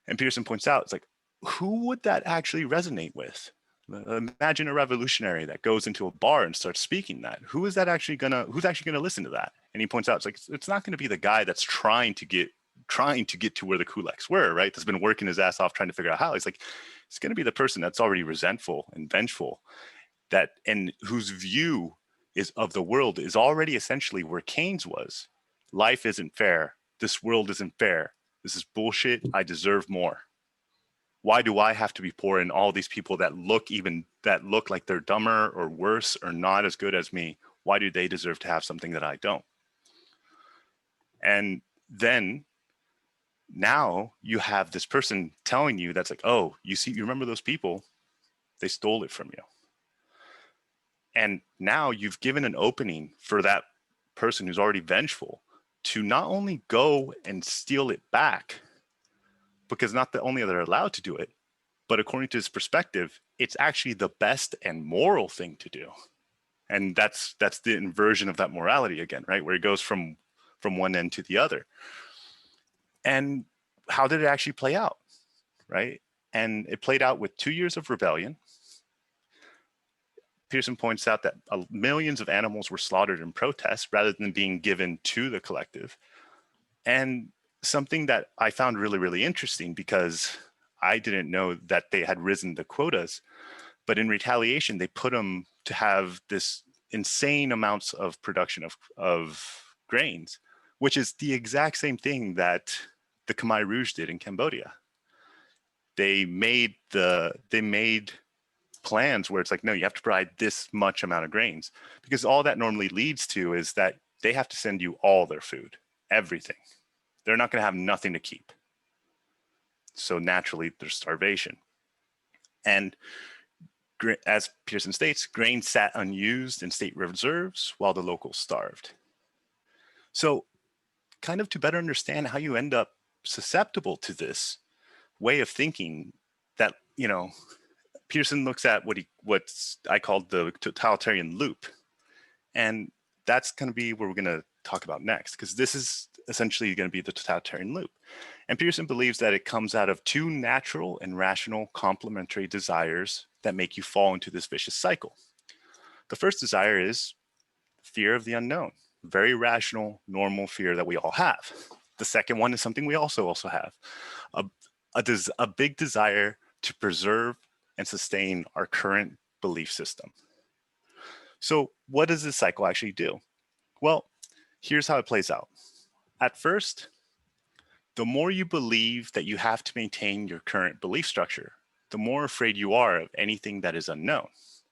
And Peterson points out, it's like, who would that actually resonate with? Imagine a revolutionary that goes into a bar and starts speaking that. Who's actually gonna listen to that? And he points out, it's like, it's not gonna be the guy that's trying to get to where the kulaks were, right? That's been working his ass off trying to figure out how. It's like, it's gonna be the person that's already resentful and vengeful, and whose view is of the world is already essentially where Keynes was. Life isn't fair. This world isn't fair. This is bullshit. I deserve more. Why do I have to be poor, and all these people that look like they're dumber or worse or not as good as me, why do they deserve to have something that I don't? And then now you have this person telling you that's like, oh, you remember those people? They stole it from you. And now you've given an opening for that person who's already vengeful to not only go and steal it back, because not the only they're allowed to do it, but according to his perspective, it's actually the best and moral thing to do. And that's the inversion of that morality again, right? Where it goes from one end to the other. And how did it actually play out, right? And it played out with 2 years of rebellion. Peterson points out that millions of animals were slaughtered in protest rather than being given to the collective. And something that I found really, really interesting, because I didn't know that they had risen the quotas, but in retaliation, they put them to have this insane amounts of production of grains, which is the exact same thing that the Khmer Rouge did in Cambodia. They made plans where it's like, no, you have to provide this much amount of grains, because all that normally leads to is that they have to send you all their food, everything. They're not going to have nothing to keep. So naturally, there's starvation. And as Peterson states, grain sat unused in state reserves while the locals starved. So kind of to better understand how you end up susceptible to this way of thinking, that, you know, Peterson looks at what I called the totalitarian loop. And that's going to be what we're going to talk about next, because this is essentially going to be the totalitarian loop. And Peterson believes that it comes out of two natural and rational complementary desires that make you fall into this vicious cycle. The first desire is fear of the unknown, very rational, normal fear that we all have. The second one is something we also have, a big desire to preserve and sustain our current belief system. So what does this cycle actually do? Well, here's how it plays out. At first, the more you believe that you have to maintain your current belief structure, the more afraid you are of anything that is unknown,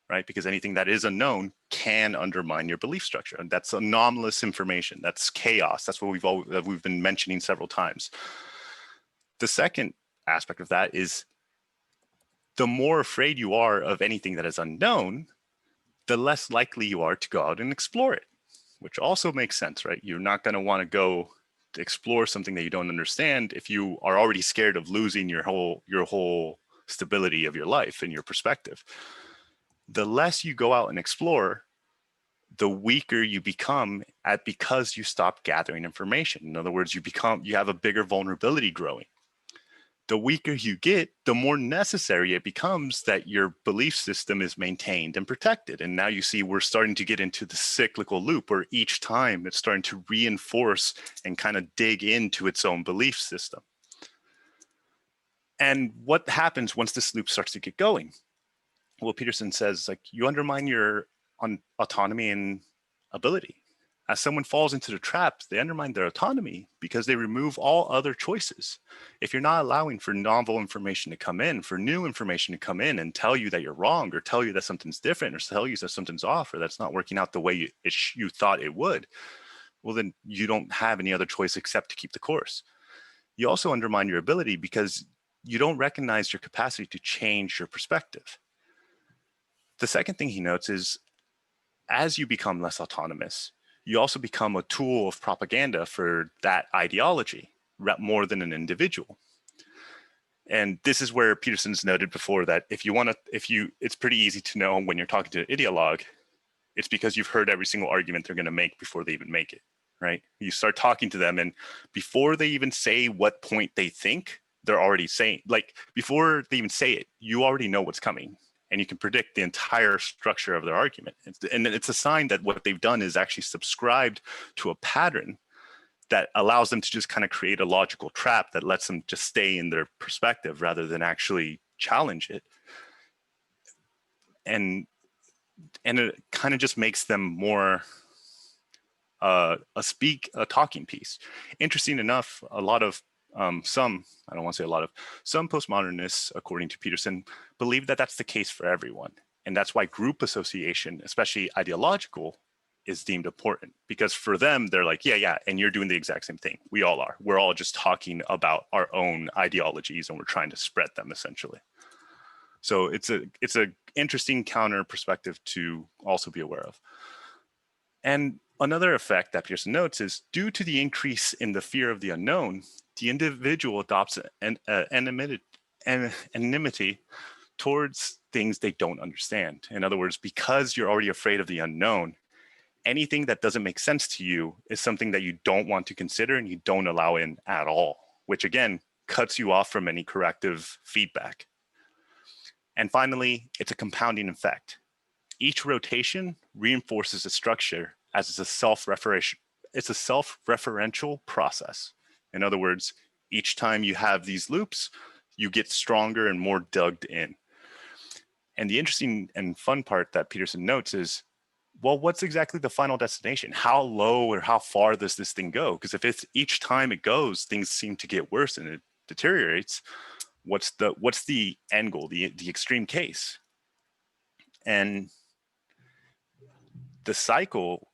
right? Because anything that is unknown can undermine your belief structure. And that's anomalous information. That's chaos. That's what we've been mentioning several times. The second aspect of that is the more afraid you are of anything that is unknown, the less likely you are to go out and explore it, which also makes sense, right? You're not going to want to go to explore something that you don't understand if you are already scared of losing your whole stability of your life and your perspective. The less you go out and explore, the weaker you become because you stop gathering information. In other words, you have a bigger vulnerability growing. The weaker you get, the more necessary it becomes that your belief system is maintained and protected. And now you see we're starting to get into the cyclical loop where each time it's starting to reinforce and kind of dig into its own belief system. And what happens once this loop starts to get going? Well, Peterson says, like, you undermine your autonomy and ability. As someone falls into the trap, they undermine their autonomy because they remove all other choices. If you're not allowing for novel information to come in, for new information to come in and tell you that you're wrong, or tell you that something's different, or tell you that something's off, or that's not working out the way you thought it would, well, then you don't have any other choice except to keep the course. You also undermine your ability because you don't recognize your capacity to change your perspective. The second thing he notes is, as you become less autonomous, you also become a tool of propaganda for that ideology more than an individual. And this is where Peterson's noted before that it's pretty easy to know when you're talking to an ideologue, it's because you've heard every single argument they're going to make before they even make it, right? You start talking to them, and before they even say what point they think, they're already saying, like, before they even say it, you already know what's coming. And you can predict the entire structure of their argument. And it's a sign that what they've done is actually subscribed to a pattern that allows them to just kind of create a logical trap that lets them just stay in their perspective rather than actually challenge it. And it kind of just makes them more a talking piece. Interesting enough, a lot of Some, I don't want to say a lot of, some postmodernists, according to Peterson, believe that that's the case for everyone. And that's why group association, especially ideological, is deemed important, because for them, they're like, yeah, and you're doing the exact same thing. We all are. We're all just talking about our own ideologies and we're trying to spread them essentially. So it's a interesting counter perspective to also be aware of. And another effect that Peterson notes is due to the increase in the fear of the unknown, the individual adopts an anonymity towards things they don't understand. In other words, because you're already afraid of the unknown, anything that doesn't make sense to you is something that you don't want to consider and you don't allow in at all, which again, cuts you off from any corrective feedback. And finally, it's a compounding effect. Each rotation reinforces the structure as it's a self-referential process. In other words, each time you have these loops, you get stronger and more dug in. And the interesting and fun part that Peterson notes is, well, what's exactly the final destination? How low or how far does this thing go? Because if it's each time it goes, things seem to get worse and it deteriorates. What's the end goal, the extreme case? And the cycle,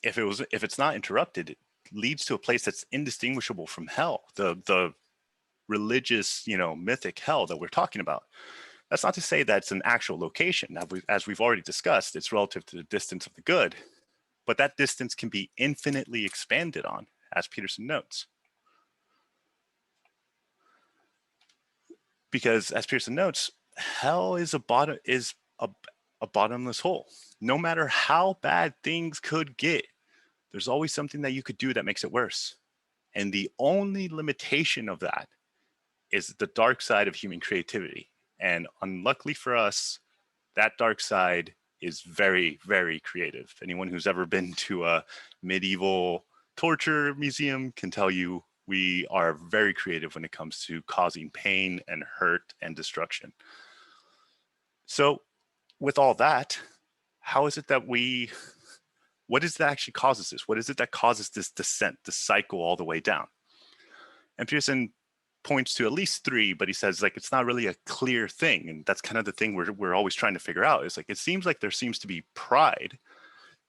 if it's not interrupted, it leads to a place that's indistinguishable from hell, the religious, mythic hell that we're talking about. That's not to say that it's an actual location. As we've already discussed, it's relative to the distance of the good, but that distance can be infinitely expanded on, as Peterson notes. Because as Peterson notes, hell is a bottomless hole. No matter how bad things could get, there's always something that you could do that makes it worse. And the only limitation of that is the dark side of human creativity. And unluckily for us, that dark side is very, very creative. Anyone who's ever been to a medieval torture museum can tell you we are very creative when it comes to causing pain and hurt and destruction. So with all that, how is it that what is that actually causes this? What is it that causes this descent, this cycle all the way down? And Peterson points to at least three, but he says it's not really a clear thing. And that's kind of the thing we're always trying to figure out. Is it seems like there seems to be pride,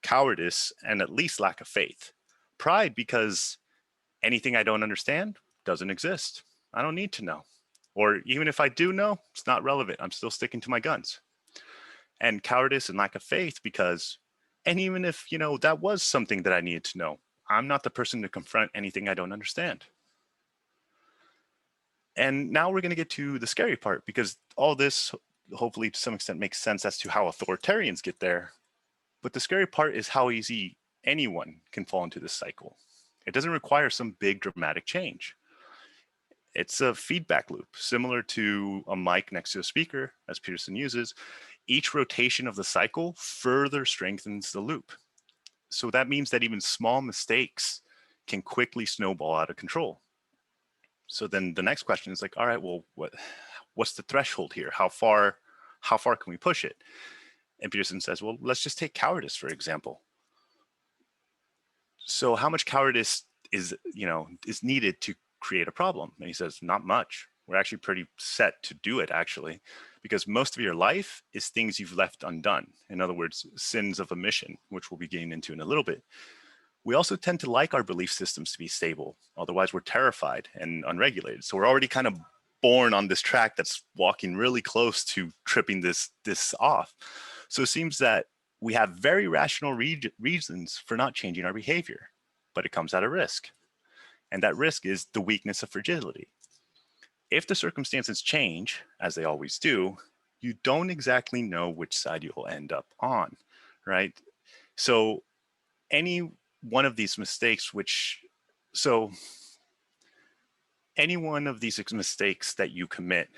cowardice, and at least lack of faith. Pride because anything I don't understand doesn't exist. I don't need to know. Or even if I do know, it's not relevant. I'm still sticking to my guns. And cowardice and lack of faith because, and even if, that was something that I needed to know, I'm not the person to confront anything I don't understand. And now we're going to get to the scary part, because all this hopefully to some extent makes sense as to how authoritarians get there. But the scary part is how easy anyone can fall into this cycle. It doesn't require some big dramatic change. It's a feedback loop, similar to a mic next to a speaker, as Peterson uses. Each rotation of the cycle further strengthens the loop. So that means that even small mistakes can quickly snowball out of control. So then the next question is all right, well, what's the threshold here? How far can we push it? And Peterson says, well, let's just take cowardice, for example. So how much cowardice is needed to create a problem? And he says, not much. We're actually pretty set to do it, actually, because most of your life is things you've left undone. In other words, sins of omission, which we'll be getting into in a little bit. We also tend to like our belief systems to be stable. Otherwise, we're terrified and unregulated. So we're already kind of born on this track that's walking really close to tripping this off. So it seems that we have very rational reasons for not changing our behavior, but it comes at a risk. And that risk is the weakness of fragility. If the circumstances change, as they always do, you don't exactly know which side you'll end up on, right? So any one of these mistakes that you commit,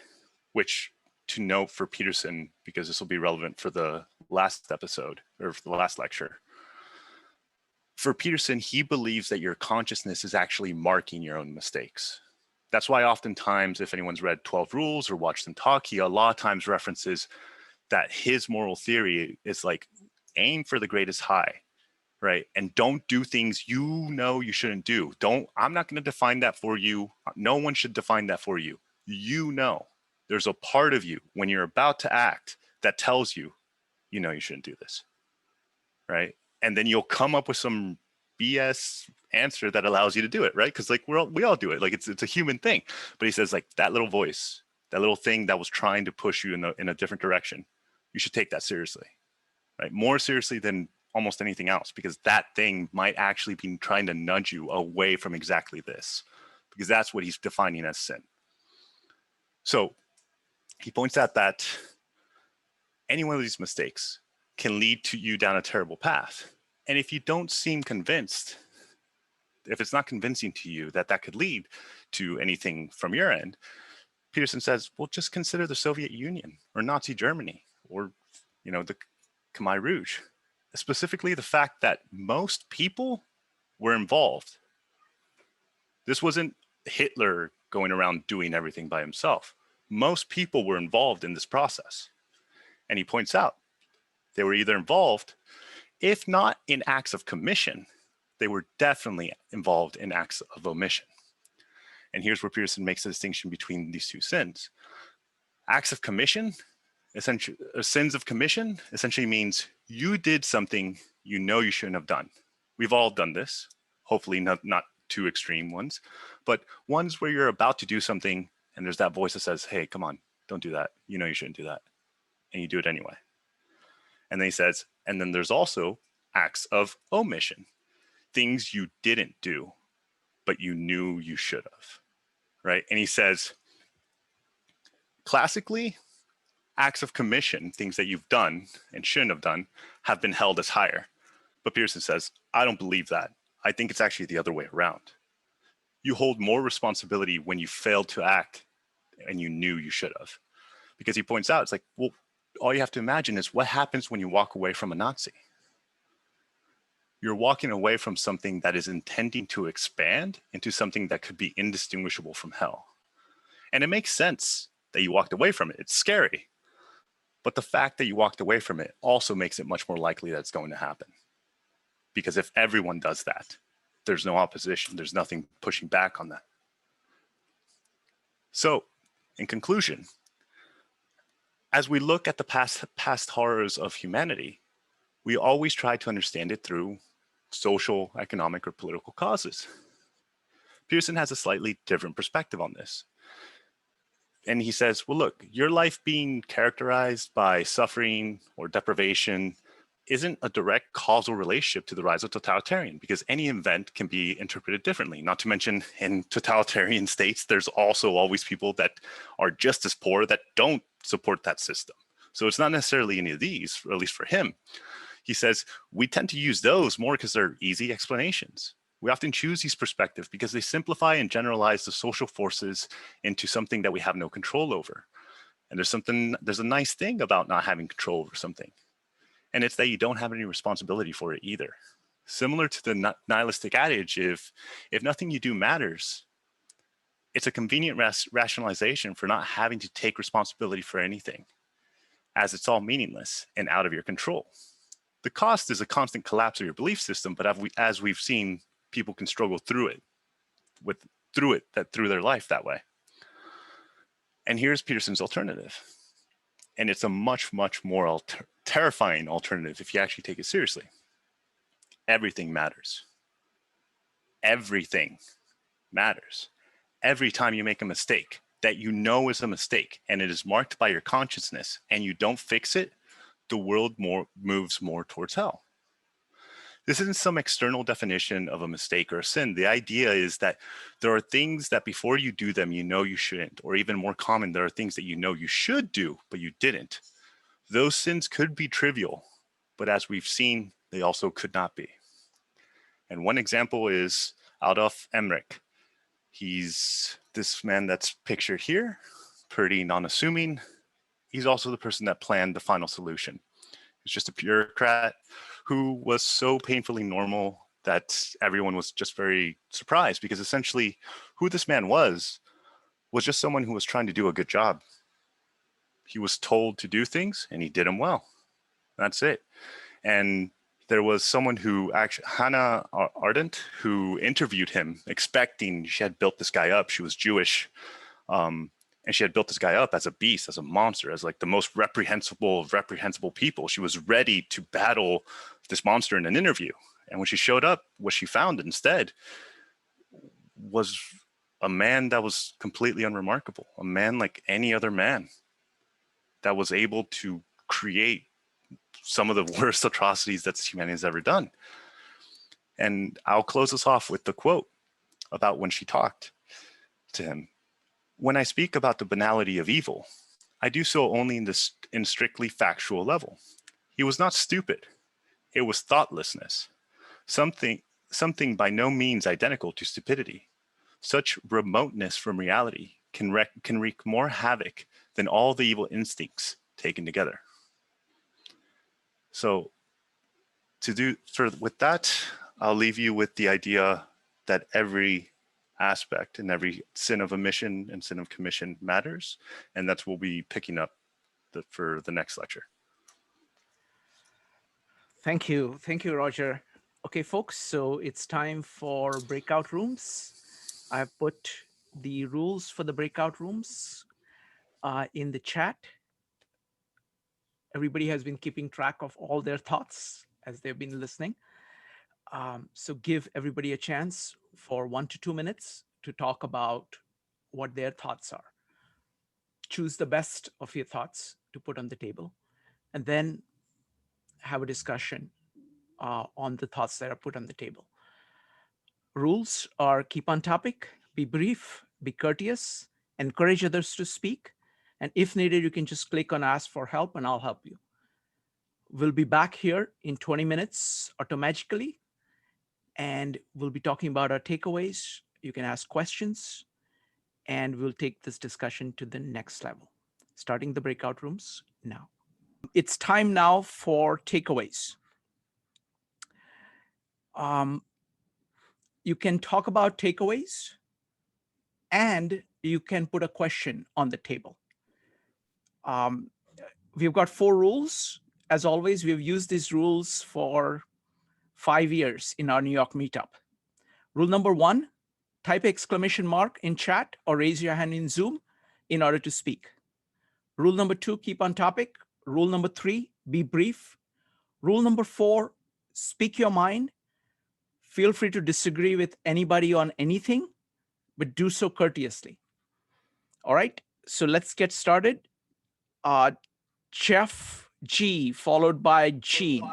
which to note for Peterson, because this will be relevant for the last episode or for the last lecture. For Peterson, he believes that your consciousness is actually marking your own mistakes. That's why oftentimes, if anyone's read 12 Rules or watched them talk, he a lot of times references that his moral theory is aim for the greatest high. right? And don't do things you know you shouldn't do. I'm not going to define that for you. No one should define that for you. You know, there's a part of you when you're about to act that tells you, you know, you shouldn't do this, right? And then you'll come up with some BS answer that allows you to do it, right? Because like we all do it. Like it's a human thing. But he says like that little voice, that little thing that was trying to push you in a different direction, you should take that seriously, right? More seriously than almost anything else, because that thing might actually be trying to nudge you away from exactly this, because that's what he's defining as sin. So he points out that any one of these mistakes can lead to you down a terrible path. And if you don't seem convinced, if it's not convincing to you that that could lead to anything from your end, Peterson says, well, just consider the Soviet Union or Nazi Germany or, you know, the Khmer Rouge. Specifically, the fact that most people were involved. This wasn't Hitler going around doing everything by himself. Most people were involved in this process. And he points out they were either involved, if not in acts of commission, they were definitely involved in acts of omission. And here's where Peterson makes a distinction between these two sins. Acts of commission, essentially, sins of commission essentially means you did something you know you shouldn't have done. We've all done this, hopefully not too extreme ones, but ones where you're about to do something and there's that voice that says, hey, come on, don't do that. You know you shouldn't do that. And you do it anyway. And then he says, and then there's also acts of omission, things you didn't do, but you knew you should have, right? And he says, classically, acts of commission, things that you've done and shouldn't have done, have been held as higher. But Peterson says, I don't believe that. I think it's actually the other way around. You hold more responsibility when you failed to act and you knew you should have. Because he points out, it's like, well, all you have to imagine is what happens when you walk away from a Nazi. You're walking away from something that is intending to expand into something that could be indistinguishable from hell. And it makes sense that you walked away from it. It's scary. But the fact that you walked away from it also makes it much more likely that it's going to happen. Because if everyone does that, there's no opposition. There's nothing pushing back on that. So, in conclusion, as we look at the past horrors of humanity, we always try to understand it through social, economic, or political causes. Peterson has a slightly different perspective on this. And he says, well, look, your life being characterized by suffering or deprivation isn't a direct causal relationship to the rise of totalitarian, because any event can be interpreted differently. Not to mention, in totalitarian states, there's also always people that are just as poor that don't support that system. So it's not necessarily any of these, or at least for him. He says, we tend to use those more because they're easy explanations. We often choose these perspectives because they simplify and generalize the social forces into something that we have no control over. And there's a nice thing about not having control over something. And it's that you don't have any responsibility for it either. Similar to the nihilistic adage, if nothing you do matters, it's a convenient rationalization for not having to take responsibility for anything, as it's all meaningless and out of your control. The cost is a constant collapse of your belief system, but as we've seen, people can struggle through their life that way. And here's Peterson's alternative. And it's a much, much more terrifying alternative if you actually take it seriously. Everything matters. Everything matters. Every time you make a mistake that you know is a mistake and it is marked by your consciousness and you don't fix it, the world moves more towards hell. This isn't some external definition of a mistake or a sin. The idea is that there are things that before you do them, you know you shouldn't, or even more common, there are things that you know you should do, but you didn't. Those sins could be trivial, but as we've seen, they also could not be. And one example is Adolf Emmerich. He's this man that's pictured here, pretty non-assuming. He's also the person that planned the final solution. He's just a bureaucrat who was so painfully normal that everyone was just very surprised, because essentially who this man was just someone who was trying to do a good job. He was told to do things and he did them well. That's it. And there was someone who actually, Hannah Arendt, who interviewed him expecting, she had built this guy up. She was Jewish. And she had built this guy up as a beast, as a monster, as like the most reprehensible of reprehensible people. She was ready to battle this monster in an interview. And when she showed up, what she found instead was a man that was completely unremarkable, a man like any other man that was able to create some of the worst atrocities that humanity has ever done. And I'll close this off with the quote about when she talked to him. When I speak about the banality of evil, I do so only in strictly factual level. He was not stupid. It was thoughtlessness, something by no means identical to stupidity. Such remoteness from reality can wreak more havoc than all the evil instincts taken together. So with that, I'll leave you with the idea that every aspect and every sin of omission and sin of commission matters. And that's what we'll be picking up for the next lecture. Thank you. Thank you, Roger. Okay, folks, so it's time for breakout rooms. I've put the rules for the breakout rooms in the chat. Everybody has been keeping track of all their thoughts as they've been listening. So give everybody a chance for 1 to 2 minutes to talk about what their thoughts are. Choose the best of your thoughts to put on the table, and then have a discussion on the thoughts that are put on the table. Rules are: keep on topic, be brief, be courteous, encourage others to speak, and if needed, you can just click on ask for help and I'll help you. We'll be back here in 20 minutes automatically, and we'll be talking about our takeaways. You can ask questions, and we'll take this discussion to the next level, starting the breakout rooms now. It's time now for takeaways. You can talk about takeaways, and you can put a question on the table. We've got 4 rules. As always, we've used these rules for 5 years in our New York meetup. Rule number 1, type exclamation mark in chat or raise your hand in Zoom in order to speak. Rule number 2, keep on topic. Rule number 3, be brief. Rule number 4, speak your mind. Feel free to disagree with anybody on anything, but do so courteously. All right, so let's get started. Jeff G, followed by Gene.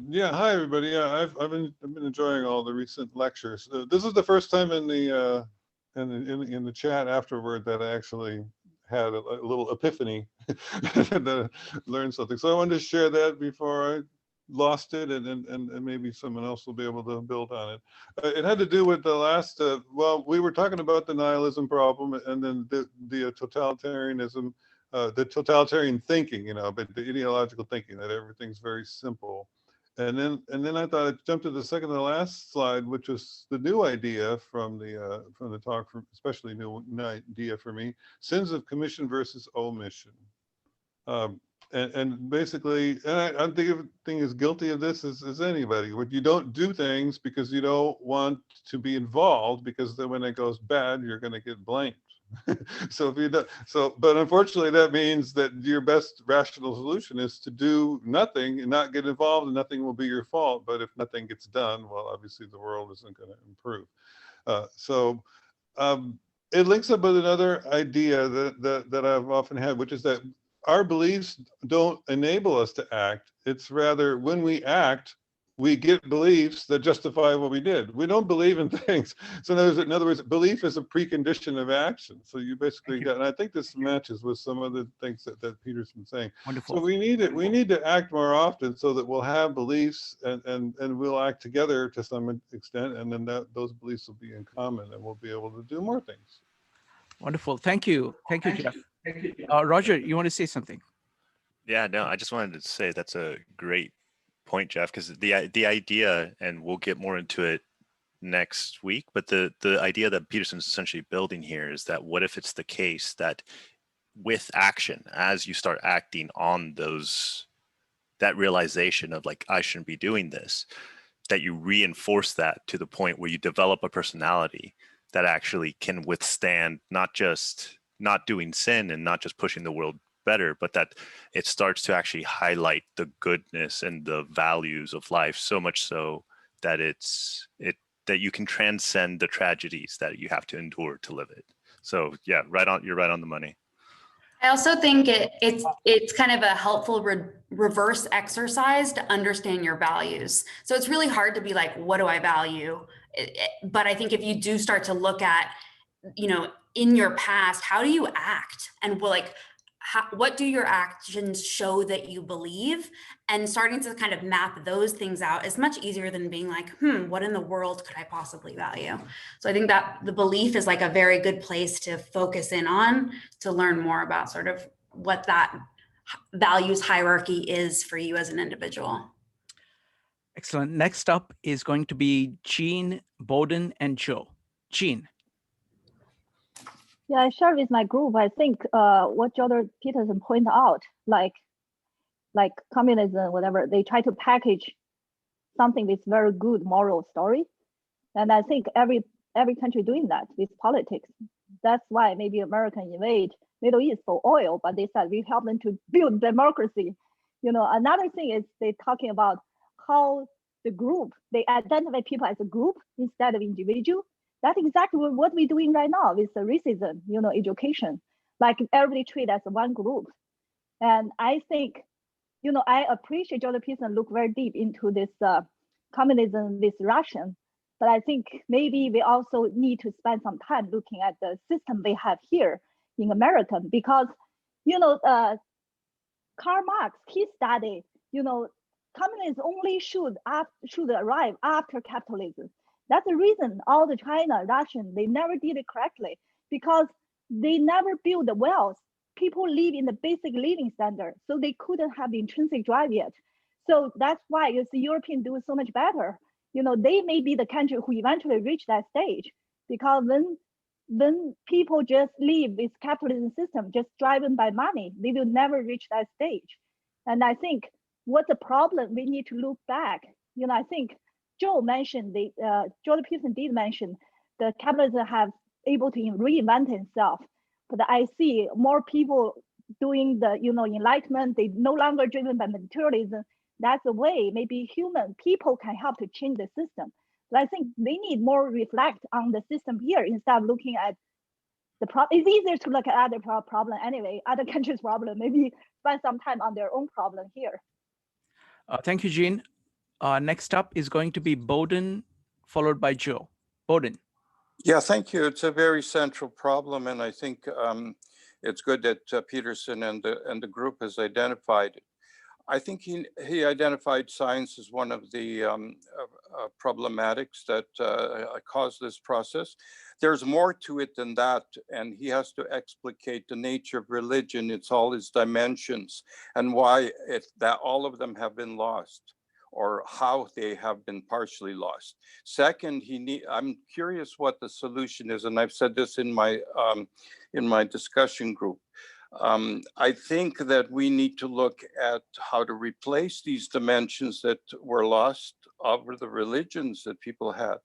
Yeah, hi everybody. I've been enjoying all the recent lectures. This is the first time in the chat afterward that I actually had a little epiphany that I learned something. So I wanted to share that before I lost it, and maybe someone else will be able to build on it. It had to do with the last. Well, we were talking about the nihilism problem, and then the totalitarianism, the totalitarian thinking, you know, but the ideological thinking that everything's very simple. And then I thought I'd jump to the second to last slide, which was the new idea from the talk, especially new idea for me: sins of commission versus omission. And basically, and I'm thinking as guilty of this as anybody. When you don't do things because you don't want to be involved, because then when it goes bad, you're going to get blamed. So if you don't, but unfortunately, that means that your best rational solution is to do nothing and not get involved, and nothing will be your fault. But if nothing gets done, well, obviously the world isn't going to improve. It links up with another idea that I've often had, which is that our beliefs don't enable us to act. It's rather when we act, we get beliefs that justify what we did. We don't believe in things. So in other words, belief is a precondition of action. So you basically got, and I think this matches with some of the things that Peterson's saying. Wonderful. So we need to act more often so that we'll have beliefs and we'll act together to some extent, and then those beliefs will be in common, and we'll be able to do more things. Wonderful. Thank you. Thank you, Jeff. Roger, you want to say something? Yeah, no, I just wanted to say that's a great point, Jeff, because the idea, and we'll get more into it next week, but the idea that Peterson's essentially building here is that what if it's the case that with action, as you start acting on those that realization of like, I shouldn't be doing this, that you reinforce that to the point where you develop a personality that actually can withstand not just not doing sin and not just pushing the world better, but that it starts to actually highlight the goodness and the values of life, so much so that that you can transcend the tragedies that you have to endure to live it. So yeah, you're right on the money. I also think it's kind of a helpful reverse exercise to understand your values. So it's really hard to be like, what do I value? But I think if you do start to look at, in your past, how do you act? And what do your actions show that you believe? And starting to kind of map those things out is much easier than being like, what in the world could I possibly value? So I think that the belief is like a very good place to focus in on, to learn more about sort of what that values hierarchy is for you as an individual. Excellent. Next up is going to be Jean, Bowden, and Joe. Jean. Yeah, I share with my group. I think what Jordan Peterson pointed out, like communism, whatever, they try to package something with very good moral story, and I think every country doing that with politics. That's why maybe America invade Middle East for oil, but they said we help them to build democracy. Another thing is they talking about how the group, they identify people as a group instead of individual. That's exactly what we're doing right now with the racism, education. Like everybody treated as one group. And I think, I appreciate Jordan Peterson look very deep into this communism with Russian, but I think maybe we also need to spend some time looking at the system we have here in America, because, Karl Marx, he studied, communism only should arrive after capitalism. That's the reason all the China, Russian, they never did it correctly, because they never built the wealth. People live in the basic living standard, so they couldn't have the intrinsic drive yet. So that's why you see Europeans do so much better. They may be the country who eventually reach that stage, because when people just live with capitalism system, just driven by money, they will never reach that stage. And I think what's the problem, we need to look back. I think Joe mentioned, Jordan Peterson did mention the capitalism have able to reinvent itself. But I see more people doing the, enlightenment, they no longer driven by materialism. That's a way maybe human people can help to change the system. But I think they need more reflect on the system here instead of looking at the problem. It's easier to look at other problem anyway, other countries' problem, maybe spend some time on their own problem here. Thank you, Jean. Next up is going to be Bowden, followed by Joe. Bowden. Yeah, thank you. It's a very central problem, and I think it's good that Peterson and the group has identified it. I think he identified science as one of the problematics that cause this process. There's more to it than that, and he has to explicate the nature of religion, its all its dimensions, and why that all of them have been lost, or how they have been partially lost. Second, I'm curious what the solution is, and I've said this in my discussion group. I think that we need to look at how to replace these dimensions that were lost over the religions that people had.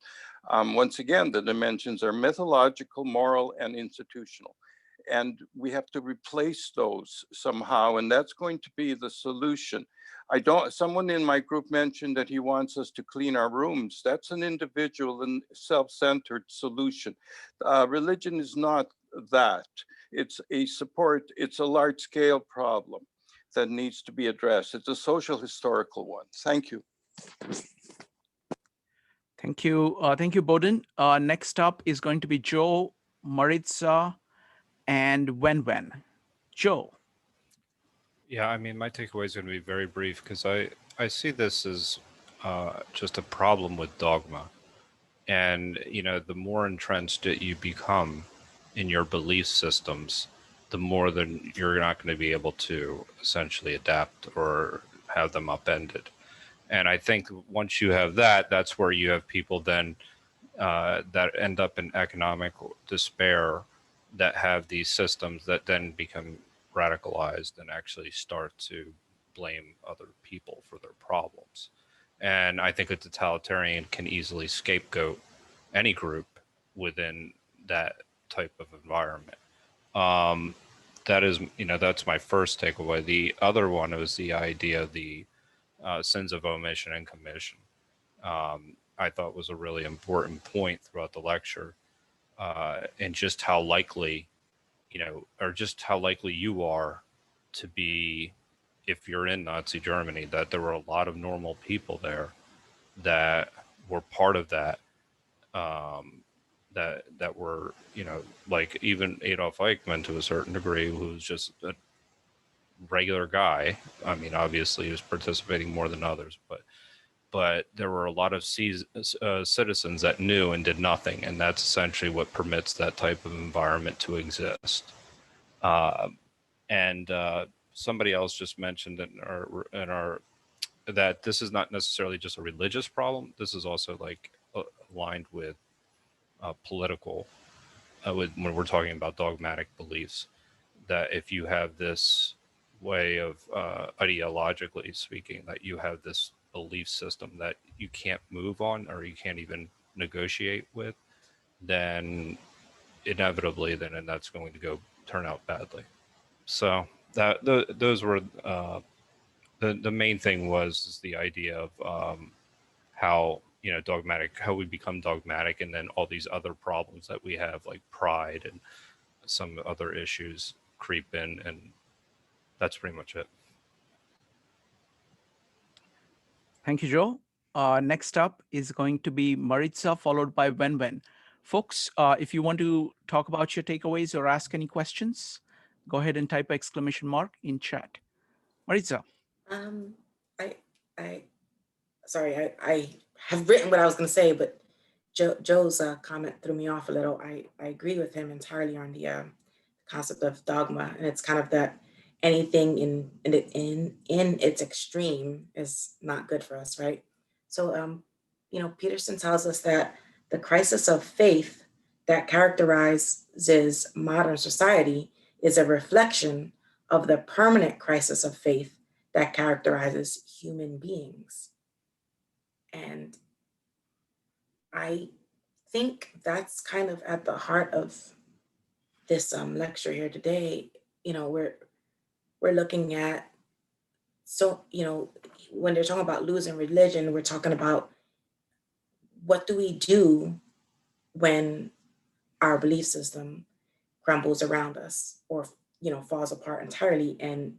Once again, the dimensions are mythological, moral, and institutional. And we have to replace those somehow, and that's going to be the solution. Someone in my group mentioned that he wants us to clean our rooms. That's an individual and self-centered solution. Religion is not that. It's a large scale problem that needs to be addressed. It's a social historical one. Thank you. Thank you. Thank you, Bowden. Next up is going to be Joe, Maritza, and Wen. Joe. Yeah, I mean, my takeaway is going to be very brief, because I see this as just a problem with dogma. And, the more entrenched that you become in your belief systems, the more than you're not going to be able to essentially adapt or have them upended. And I think once you have that, that's where you have people then that end up in economic despair, that have these systems that then become radicalized and actually start to blame other people for their problems. And I think a totalitarian can easily scapegoat any group within that type of environment. That is, that's my first takeaway. The other one was the idea of the sins of omission and commission. I thought was a really important point throughout the lecture, and just how likely, or just how likely you are to be, if you're in Nazi Germany, that there were a lot of normal people there that were part of that, that were, like even Adolf Eichmann to a certain degree, who was just a regular guy. I mean, obviously he was participating more than others, but there were a lot of citizens that knew and did nothing, and that's essentially what permits that type of environment to exist. And somebody else just mentioned in our that this is not necessarily just a religious problem. This is also like aligned with political, when we're talking about dogmatic beliefs, that if you have this way of ideologically speaking, that you have this belief system that you can't move on or you can't even negotiate with, then inevitably and that's going to turn out badly. So that those were the main thing was the idea of how how we become dogmatic, and then all these other problems that we have, like pride and some other issues, creep in, and that's pretty much it. Thank you, Joe. Next up is going to be Maritza, followed by Wen. Folks, if you want to talk about your takeaways or ask any questions, go ahead and type ! in chat. Maritza. I have written what I was going to say, but Joe's comment threw me off a little. I agree with him entirely on the concept of dogma, and it's kind of that anything in its extreme is not good for us, right? So, Peterson tells us that the crisis of faith that characterizes modern society is a reflection of the permanent crisis of faith that characterizes human beings. And I think that's kind of at the heart of this lecture here today. We're looking at, when they're talking about losing religion, we're talking about what do we do when our belief system crumbles around us or falls apart entirely. And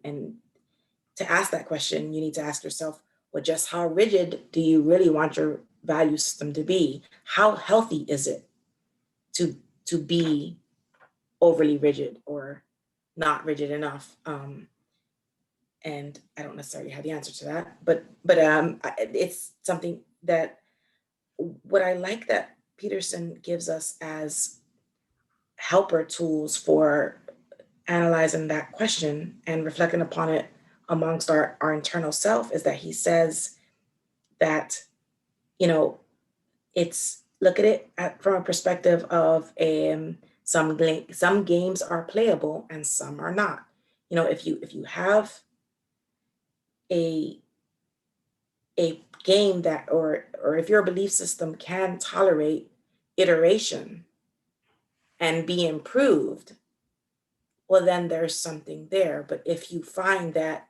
to ask that question, you need to ask yourself, well, just how rigid do you really want your value system to be? How healthy is it to be overly rigid or not rigid enough? And I don't necessarily have the answer to that, but it's something that what I like that Peterson gives us as helper tools for analyzing that question and reflecting upon it amongst our internal self is that he says that, it's look at it from a perspective of some games are playable and some are not. If you have a game that, or if your belief system can tolerate iteration and be improved, well, then there's something there. But if you find that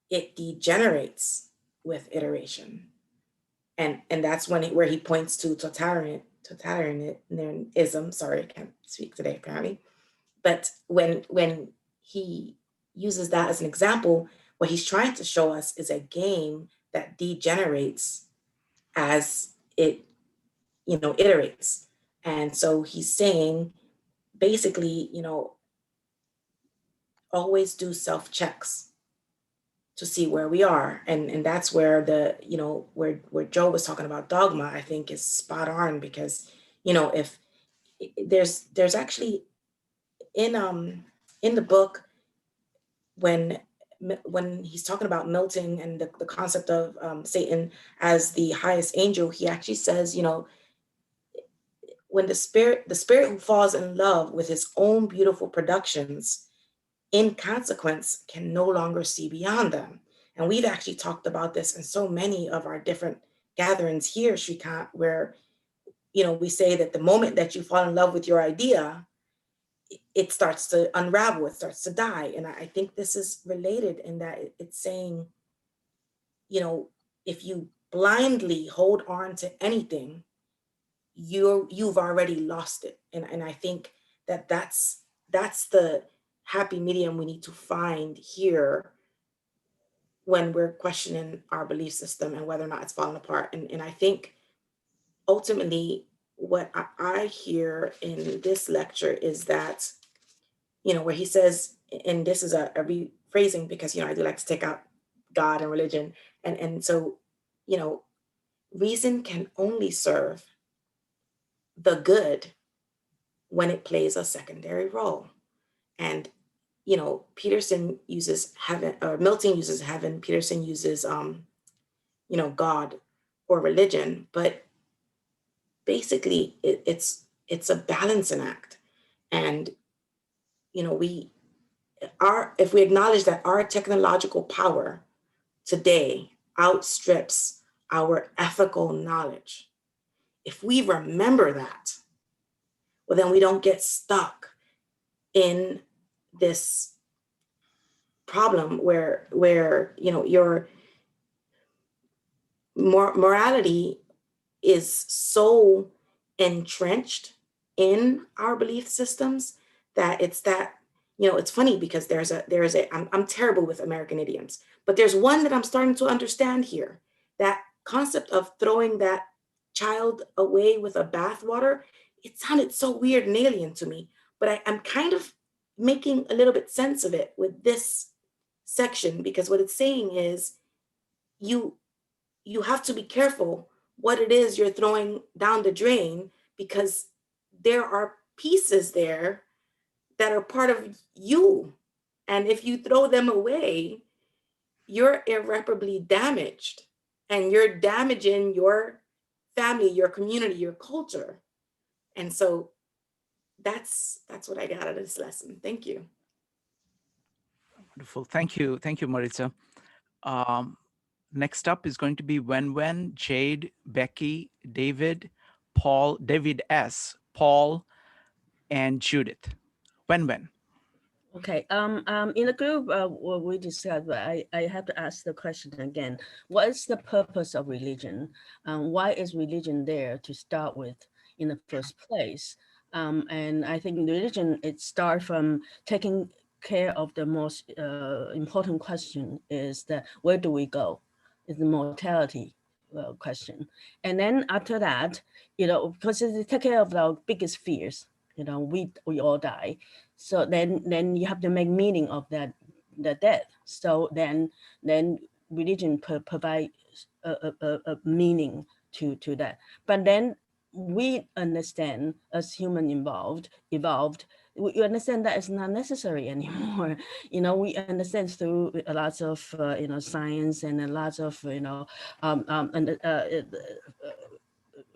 it degenerates with iteration, and that's where he points to totalitarianism. Sorry, I can't speak today apparently. But when he uses that as an example, what he's trying to show us is a game that degenerates as it iterates. And so he's saying basically, always do self-checks to see where we are. And that's where where Joe was talking about dogma, I think is spot on, because, if there's actually in the book, when he's talking about Milton and the concept of Satan as the highest angel, he actually says, when the spirit who falls in love with his own beautiful productions, in consequence, can no longer see beyond them. And we've actually talked about this in so many of our different gatherings here, Shrikant, where, you know, we say that the moment that you fall in love with your idea, it starts to unravel, it starts to die. And I think this is related in that it's saying, you know, if you blindly hold on to anything, you've already lost it. And I think that that's the happy medium we need to find here when we're questioning our belief system and whether or not it's falling apart. And I think ultimately what I hear in this lecture is that, you know, where he says, and this is a rephrasing because, you know, I do like to take out God and religion. And so, you know, reason can only serve the good when it plays a secondary role. And, you know, Peterson uses heaven, or Milton uses heaven, Peterson uses, you know, God or religion, but basically it's a balancing act. And, you know, if we acknowledge that our technological power today outstrips our ethical knowledge, if we remember that, well, then we don't get stuck in this problem where you know, your morality is so entrenched in our belief systems that you know, it's funny because I'm terrible with American idioms, but there's one that I'm starting to understand here. That concept of throwing that child away with a bathwater, it sounded so weird and alien to me, but I'm kind of making a little bit sense of it with this section, because what it's saying is you have to be careful what it is you're throwing down the drain, because there are pieces there that are part of you. And if you throw them away, you're irreparably damaged, and you're damaging your family, your community, your culture. And so that's what I got out of this lesson. Thank you. Wonderful. Thank you, Maritza. Next up is going to be Wen, Jade, Becky, David, Paul, David S, Paul, and Judith. Wen. Okay. In the group, what we discussed, but I have to ask the question again. What is the purpose of religion? Why is religion there to start with in the first place? And I think religion, it starts from taking care of the most important question is that where do we go? Is the mortality question. And then after that, you know, because it take care of our biggest fears, you know, we all die. So then you have to make meaning of the death. So then religion provide a meaning to that. But then we understand as human evolved, we understand that it's not necessary anymore. You know, we understand through a lot of you know, science and a lot of, you know,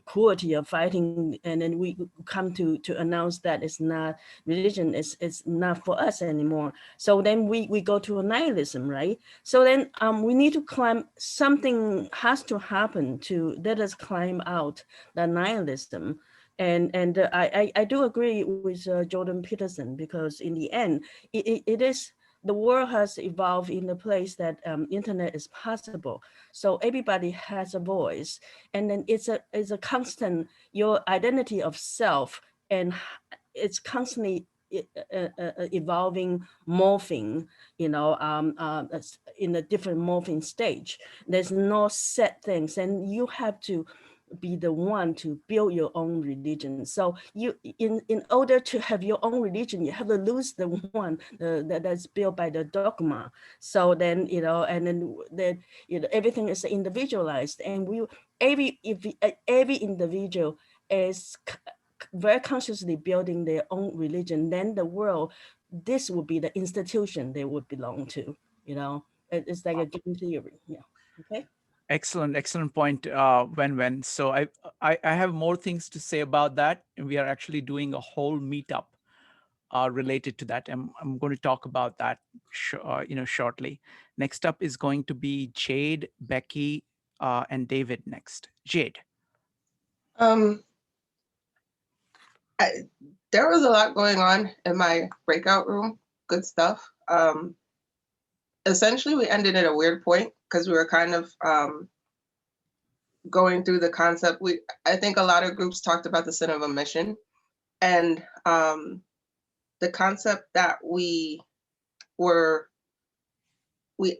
cruelty of fighting, and then we come to announce that it's not, religion is not for us anymore. So then we go to a nihilism, right? So then we need to climb, something has to happen to let us climb out the nihilism. And I do agree with Jordan Peterson, because in the end, it is, the world has evolved in the place that internet is possible. So everybody has a voice, and then it's a constant, your identity of self, and it's constantly evolving, morphing, you know, in a different morphing stage. There's no set things, and you have to be the one to build your own religion. So you, in order to have your own religion, you have to lose the one that's built by the dogma. So then, you know, and then you know, everything is individualized, and every individual is very consciously building their own religion. Then the world, this would be the institution they would belong to. You know, it's like a game theory. Yeah. Okay. Excellent point, Wen. So I have more things to say about that. And we are actually doing a whole meetup related to that. I'm going to talk about that shortly. Next up is going to be Jade, Becky, and David next. Jade. There was a lot going on in my breakout room. Good stuff. Essentially, we ended at a weird point because we were kind of going through the concept. I think a lot of groups talked about the sin of omission, and the concept that we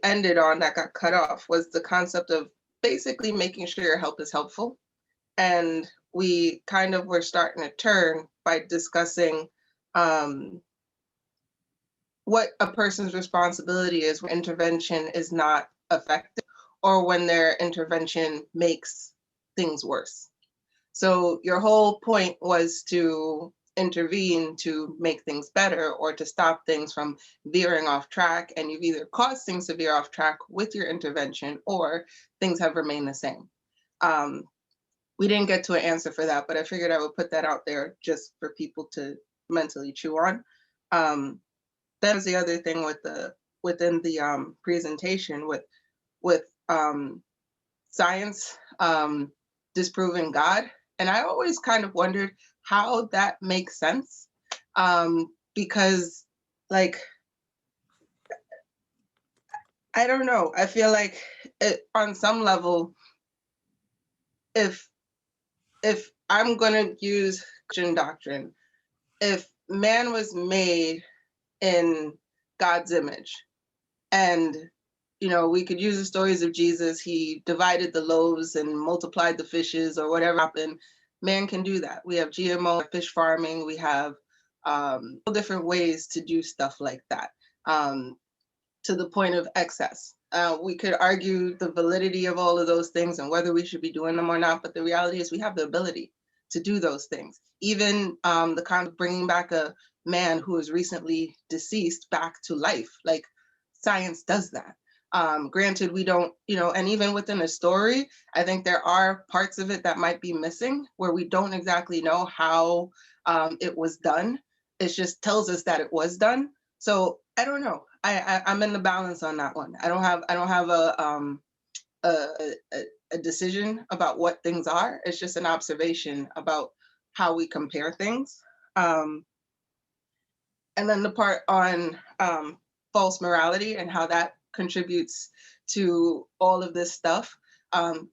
ended on that got cut off was the concept of basically making sure your help is helpful. And we kind of were starting to turn by discussing what a person's responsibility is when intervention is not effective or when their intervention makes things worse. So your whole point was to intervene to make things better or to stop things from veering off track, and you've either caused things to veer off track with your intervention or things have remained the same. We didn't get to an answer for that, but I figured I would put that out there just for people to mentally chew on. That was the other thing within the presentation with science disproving God. And I always kind of wondered how that makes sense, because like, I don't know, I feel like on some level, if I'm gonna use Christian doctrine, if man was made in God's image, and we could use the stories of Jesus, he divided the loaves and multiplied the fishes or whatever happened. Man can do that. We have GMO, fish farming, we have different ways to do stuff like that, to the point of excess. We could argue the validity of all of those things and whether we should be doing them or not, but the reality is we have the ability to do those things. Even the kind of bringing back a man who is recently deceased back to life, like science does that. Granted, we don't, and even within a story, I think there are parts of it that might be missing where we don't exactly know how it was done. It just tells us that it was done. So I don't know. I'm in the balance on that one. I don't have a decision about what things are. It's just an observation about how we compare things. And then the part on false morality and how that contributes to all of this stuff.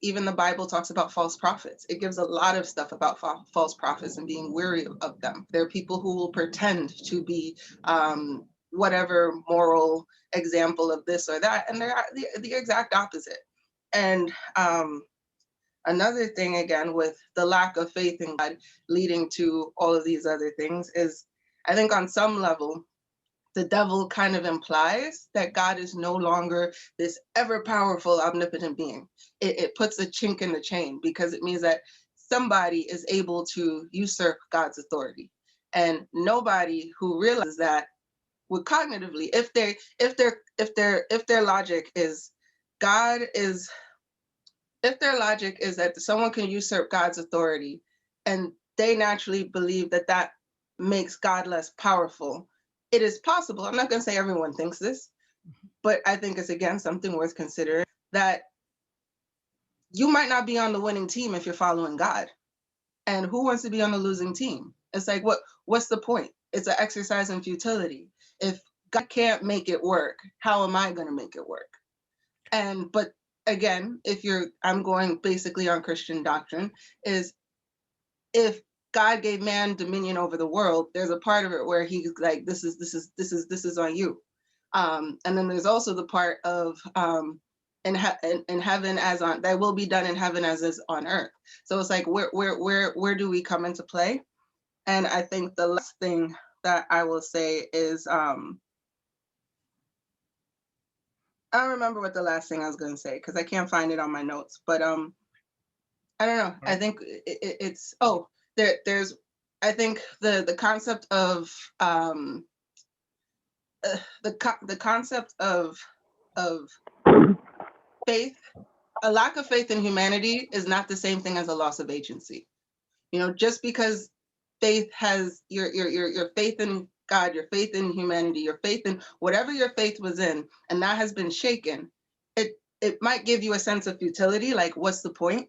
Even the Bible talks about false prophets. It gives a lot of stuff about false prophets and being weary of them. There are people who will pretend to be whatever moral example of this or that, and they're the exact opposite. And another thing, again, with the lack of faith in God leading to all of these other things is, I think on some level, the devil kind of implies that God is no longer this ever-powerful, omnipotent being. It puts a chink in the chain because it means that somebody is able to usurp God's authority. And nobody who realizes that would cognitively, if their logic is that someone can usurp God's authority, and they naturally believe that that makes God less powerful, it is possible. I'm not going to say everyone thinks this, but I think it's, again, something worth considering, that you might not be on the winning team if you're following God. And who wants to be on the losing team? It's like, what's the point? It's an exercise in futility. If God can't make it work, how am I going to make it work? But again, I'm going basically on Christian doctrine, is if God gave man dominion over the world, there's a part of it where he's like, this is on you. And then there's also the part of in heaven as on, that will be done in heaven as is on earth. So it's like, where do we come into play? And I think the last thing that I will say is, I don't remember what the last thing I was going to say because I can't find it on my notes, but I don't know. I think it's there's I think the concept of the concept of faith, a lack of faith in humanity is not the same thing as a loss of agency. Just because faith has your faith in God, your faith in humanity, your faith in whatever your faith was in, and that has been shaken, it might give you a sense of futility, like what's the point?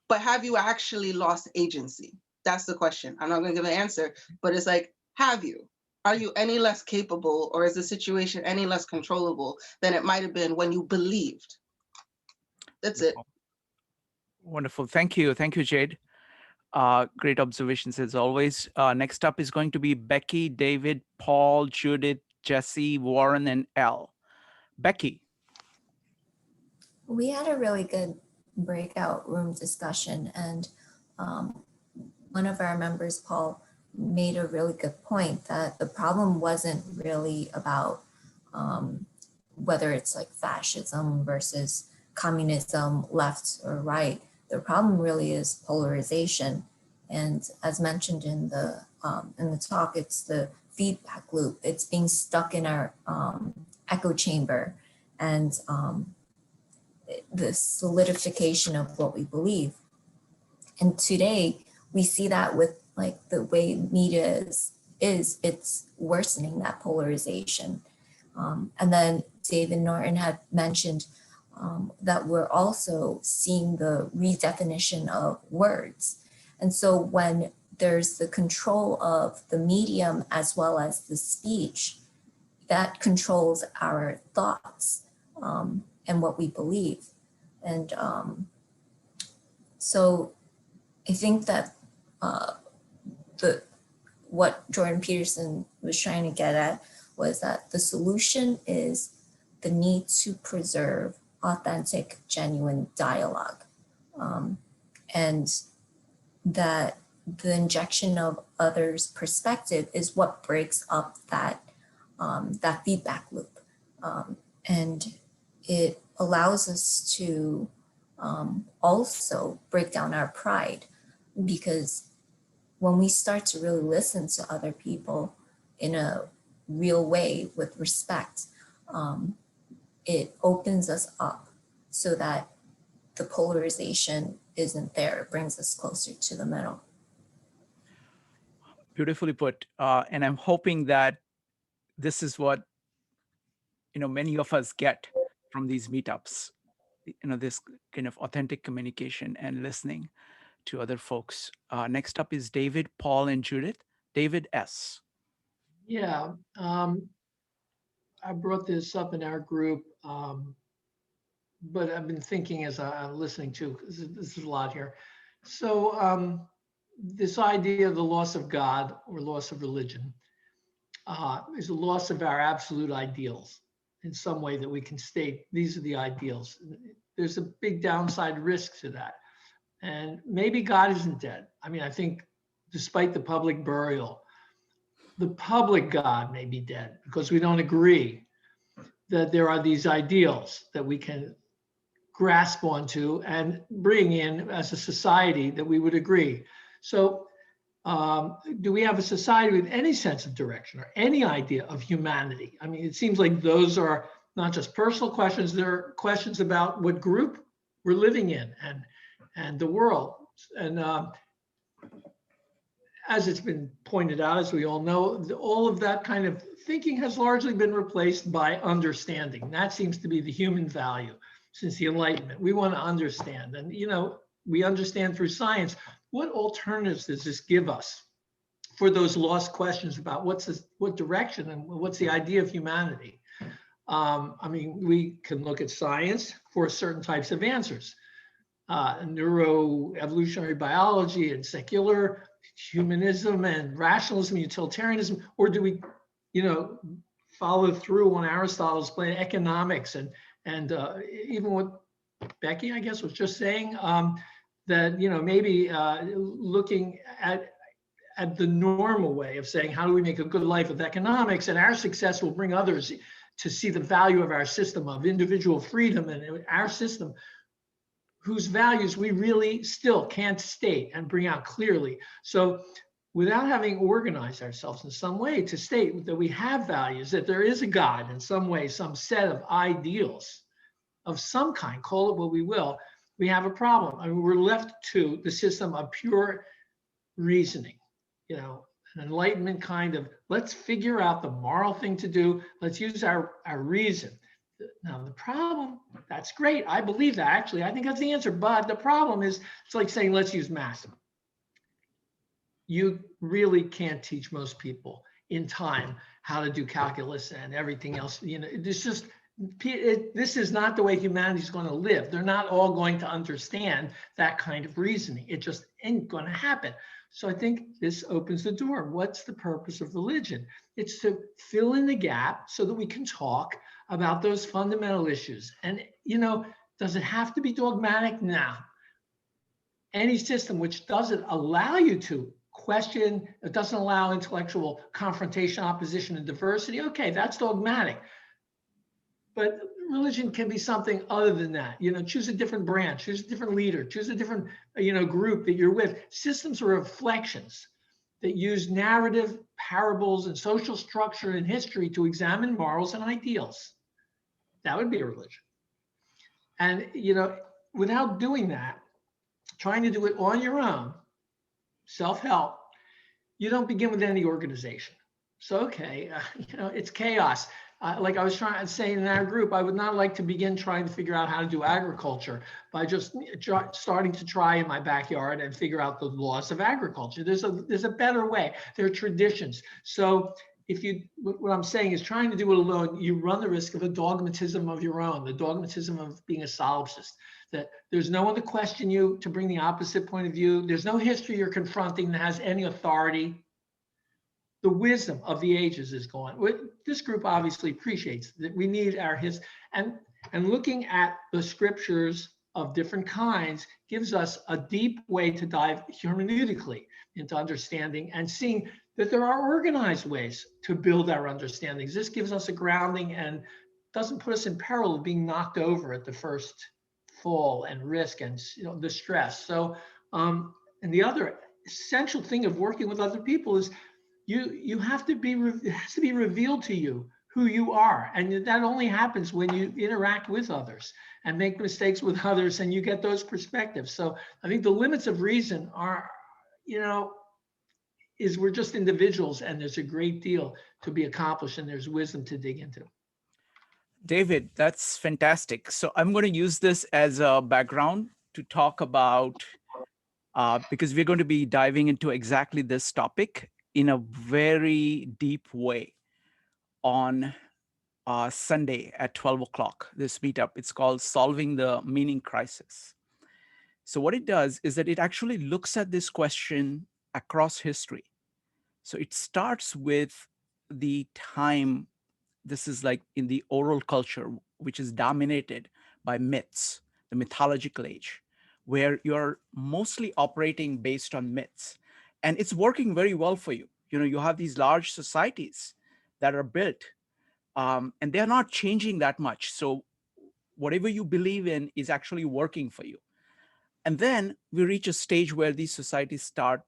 But have you actually lost agency? That's the question. I'm not going to give an answer, but it's like, have you? Are you any less capable, or is the situation any less controllable than it might have been when you believed? That's it. Wonderful. Thank you. Thank you, Jade. Great observations as always. Next up is going to be Becky, David, Paul, Judith, Jesse, Warren, and Elle. Becky. We had a really good breakout room discussion, and one of our members, Paul, made a really good point that the problem wasn't really about whether it's like fascism versus communism, left or right. The problem really is polarization, and as mentioned in the talk, it's the feedback loop. It's being stuck in our echo chamber, and the solidification of what we believe. And today we see that with like the way media is it's worsening that polarization. And then David Norton had mentioned that we're also seeing the redefinition of words. And so when there's the control of the medium as well as the speech, that controls our thoughts and what we believe. And so I think that what Jordan Peterson was trying to get at was that the solution is the need to preserve authentic, genuine dialogue. And that the injection of others' perspective is what breaks up that feedback loop. And it allows us to also break down our pride, because when we start to really listen to other people in a real way with respect, it opens us up so that the polarization isn't there. It brings us closer to the middle. Beautifully put. And I'm hoping that this is what, many of us get from these meetups, this kind of authentic communication and listening to other folks. Next up is David, Paul, and Judith. David S. Yeah, I brought this up in our group, but I've been thinking as I'm listening to, this is a lot here. So this idea of the loss of God or loss of religion is a loss of our absolute ideals in some way that we can state, these are the ideals. There's a big downside risk to that. And maybe God isn't dead. I mean, I think despite the public burial, the public God may be dead because we don't agree that there are these ideals that we can grasp onto and bring in as a society that we would agree. So do we have a society with any sense of direction or any idea of humanity? I mean, it seems like those are not just personal questions, they're questions about what group we're living in and the world. And as it's been pointed out, as we all know, all of that kind of thinking has largely been replaced by understanding. That seems to be the human value since the Enlightenment. We want to understand. And, we understand through science. What alternatives does this give us for those lost questions about what direction and what's the idea of humanity? I mean, we can look at science for certain types of answers. Neuroevolutionary biology and secular humanism and rationalism, utilitarianism, or do we, follow through on Aristotle's plan, economics, and even what Becky, I guess, was just saying, that maybe looking at the normal way of saying, how do we make a good life with economics, and our success will bring others to see the value of our system of individual freedom and our system, whose values we really still can't state and bring out clearly. So without having organized ourselves in some way to state that we have values, that there is a God in some way, some set of ideals of some kind, call it what we will, we have a problem. I mean, we're left to the system of pure reasoning, an enlightenment kind of, let's figure out the moral thing to do. Let's use our reason. Now, the problem, that's great. I believe that, actually. I think that's the answer. But the problem is, it's like saying, let's use math. You really can't teach most people in time how to do calculus and everything else. You know, it's just, this is not the way humanity is going to live. They're not all going to understand that kind of reasoning. It just ain't going to happen. So I think this opens the door. What's the purpose of religion? It's to fill in the gap so that we can talk about those fundamental issues. And, you know, does it have to be dogmatic? No. Any system which doesn't allow you to question, it doesn't allow intellectual confrontation, opposition, and diversity, okay, that's dogmatic. But religion can be something other than that. You know, choose a different branch, choose a different leader, choose a different, you know, group that you're with. Systems are reflections that use narrative, parables, and social structure and history to examine morals and ideals. That would be a religion. And, you know, without doing that, trying to do it on your own, self-help, you don't begin with any organization. So, okay, you know, it's chaos. Like I was trying to say in our group, I would not like to begin trying to figure out how to do agriculture by just starting to try in my backyard and figure out the laws of agriculture. There's a better way. There are traditions. So if you, what I'm saying is trying to do it alone, you run the risk of a dogmatism of your own, the dogmatism of being a solipsist, that there's no one to question you, to bring the opposite point of view. There's no history you're confronting that has any authority. The wisdom of the ages is gone. This group obviously appreciates that we need our history, and looking at the scriptures of different kinds gives us a deep way to dive hermeneutically into understanding and seeing that there are organized ways to build our understandings. This gives us a grounding and doesn't put us in peril of being knocked over at the first fall and risk and, you know, the stress. So, and the other essential thing of working with other people is you have to be, it has to be revealed to you who you are. And that only happens when you interact with others and make mistakes with others and you get those perspectives. So I think the limits of reason are, you know, is we're just individuals and there's a great deal to be accomplished and there's wisdom to dig into. David, that's fantastic. So I'm going to use this as a background to talk about, because we're going to be diving into exactly this topic in a very deep way on Sunday at 12 o'clock, this meetup. It's called Solving the Meaning Crisis. So what it does is that it actually looks at this question across history. So it starts with the time, this is like in the oral culture, which is dominated by myths, the mythological age, where you're mostly operating based on myths. And it's working very well for you. You know, you have these large societies that are built and they're not changing that much. So whatever you believe in is actually working for you. And then we reach a stage where these societies start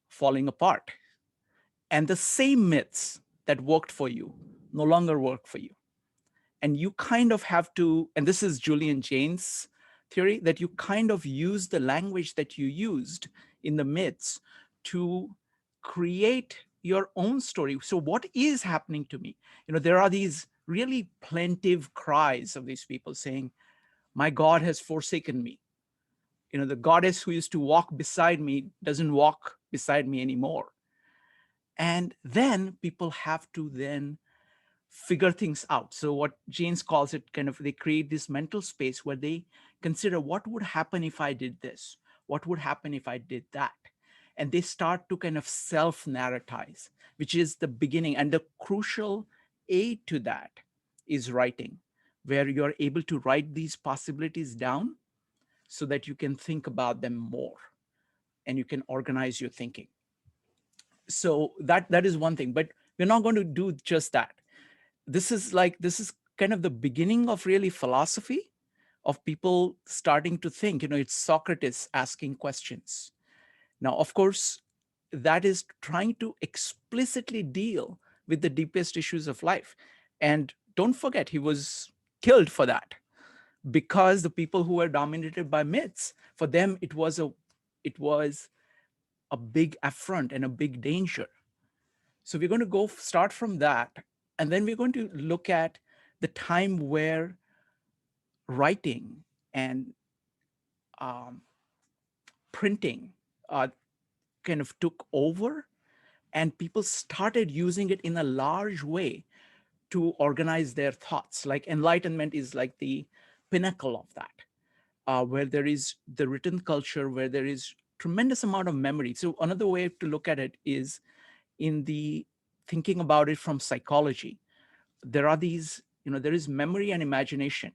falling apart. And the same myths that worked for you no longer work for you. And you kind of have to, and this is Julian Jaynes' theory, that you kind of use the language that you used in the myths to create your own story. So what is happening to me? You know, there are these really plaintive cries of these people saying, my God has forsaken me. You know, the goddess who used to walk beside me doesn't walk beside me anymore. And then people have to then figure things out. So what Jaynes calls it, kind of, they create this mental space where they consider what would happen if I did this? What would happen if I did that? And they start to kind of self-narratize, which is the beginning. And the crucial aid to that is writing, where you're able to write these possibilities down so that you can think about them more and you can organize your thinking. So that is one thing, but we're not going to do just that. This is kind of the beginning of really philosophy, of people starting to think. You know, it's Socrates asking questions. Now, of course, that is trying to explicitly deal with the deepest issues of life. And don't forget, he was killed for that, because the people who were dominated by myths, for them, it was a big affront and a big danger. So we're going to start from that, and then we're going to look at the time where writing and printing kind of took over, and people started using it in a large way to organize their thoughts. Like enlightenment is like the pinnacle of that, where there is the written culture, where there is tremendous amount of memory. So another way to look at it is in the thinking about it from psychology. There are these, there is memory and imagination.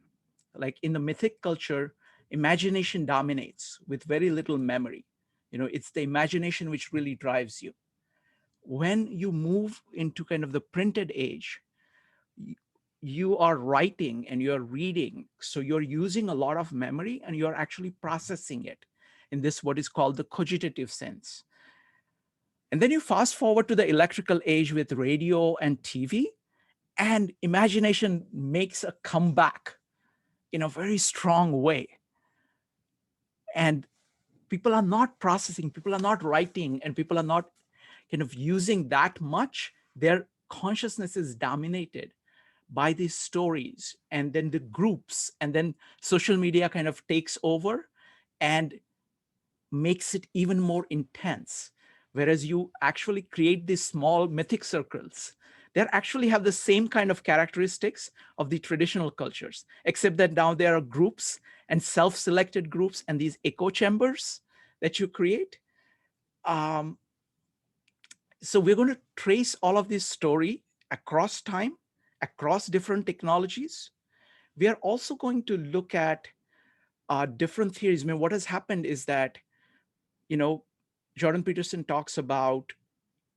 Like in the mythic culture, imagination dominates with very little memory. It's the imagination which really drives you. When you move into kind of the printed age, you are writing and you're reading. So you're using a lot of memory and you're actually processing it in this, what is called the cogitative sense. And then you fast forward to the electrical age with radio and TV, and imagination makes a comeback in a very strong way. And people are not processing, people are not writing, and people are not kind of using that much. Their consciousness is dominated by these stories and then the groups, and then social media kind of takes over and makes it even more intense. Whereas you actually create these small mythic circles, they actually have the same kind of characteristics of the traditional cultures, except that now there are groups and self-selected groups and these echo chambers that you create. So we're going to trace all of this story across time, across different technologies. We are also going to look at different theories. I mean, what has happened is that, Jordan Peterson talks about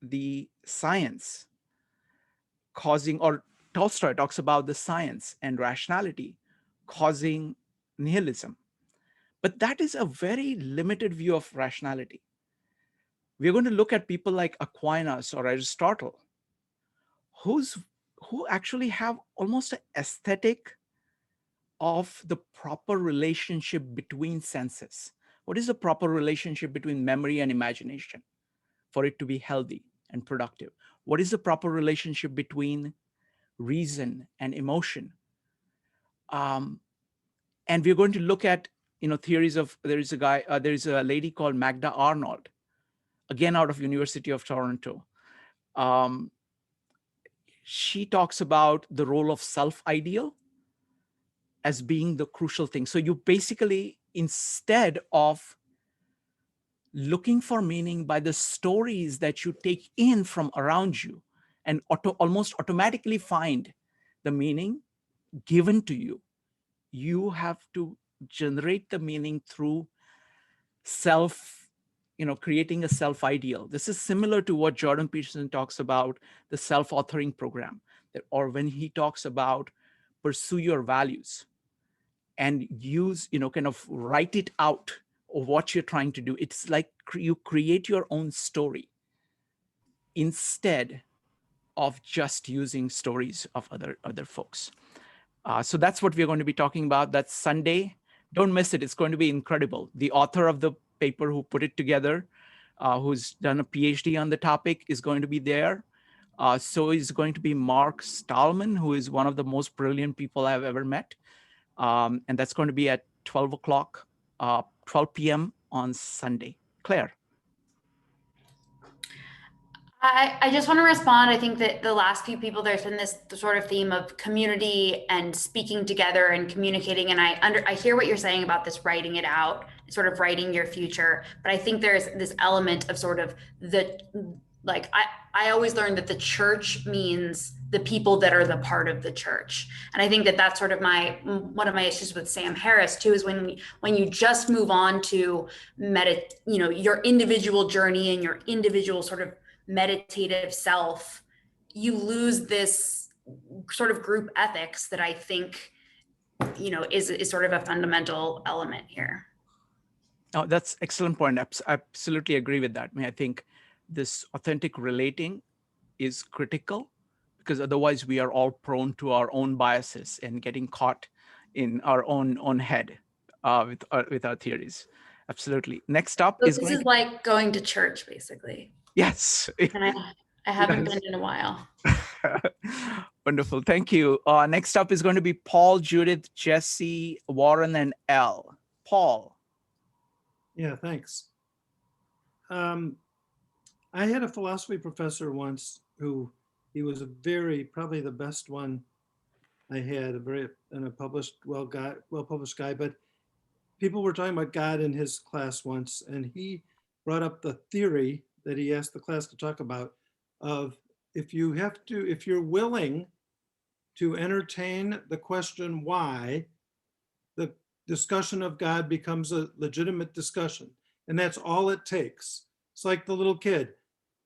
the science causing, or Tolstoy talks about the science and rationality causing nihilism. But that is a very limited view of rationality. We're going to look at people like Aquinas or Aristotle, who actually have almost an aesthetic of the proper relationship between senses. What is the proper relationship between memory and imagination for it to be healthy and productive? What is the proper relationship between reason and emotion? And we're going to look at, theories of, there is a lady called Magda Arnold, again, out of University of Toronto. She talks about the role of self-ideal as being the crucial thing. So you basically, instead of looking for meaning by the stories that you take in from around you and almost automatically find the meaning given to you, you have to generate the meaning through creating a self-ideal. This is similar to what Jordan Peterson talks about, the self-authoring program, or when he talks about pursue your values and use, kind of write it out of what you're trying to do. It's like you create your own story instead of just using stories of other folks. So that's what we're going to be talking about. That's Sunday. Don't miss it. It's going to be incredible. The author of the paper who put it together, who's done a PhD on the topic, is going to be there. So is going to be Mark Stallman, who is one of the most brilliant people I've ever met. And that's going to be at 12 p.m. on Sunday. Claire. I just want to respond. I think that the last few people, there's been this sort of theme of community and speaking together and communicating. And I hear what you're saying about this writing it out, sort of writing your future. But I think there's this element of sort of I always learned that the church means the people that are the part of the church. And I think that that's sort of one of my issues with Sam Harris too, is when you just move on to your individual journey and your individual sort of meditative self, you lose this sort of group ethics that I think, is sort of a fundamental element here. Oh, that's excellent point. I absolutely agree with that. I mean, I think this authentic relating is critical, because otherwise we are all prone to our own biases and getting caught in our own head with our theories. Absolutely. Next up So is this going is to, like going to church, basically. yes. And I haven't Yes. been in a while. Wonderful. Thank you. Next up is going to be Paul, Judith, Jesse, Warren, and Elle. Paul. Yeah, thanks. I had a philosophy professor once who he was probably the best one I had, a well-published guy, but people were talking about God in his class once, and he brought up the theory that he asked the class to talk about of if you're willing to entertain the question why, the discussion of God becomes a legitimate discussion. And that's all it takes. It's like the little kid.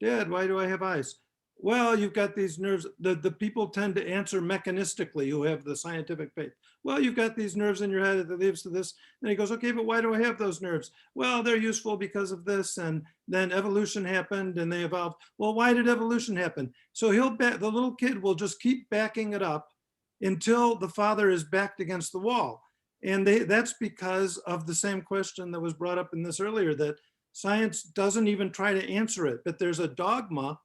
Dad, why do I have eyes? Well, you've got these nerves. The people tend to answer mechanistically who have the scientific faith. Well, you've got these nerves in your head that leads to this. And he goes, okay, but why do I have those nerves? Well, they're useful because of this. And then evolution happened and they evolved. Well, why did evolution happen? So the little kid will just keep backing it up until the father is backed against the wall. And that's because of the same question that was brought up in this earlier, that science doesn't even try to answer it, but there's a dogma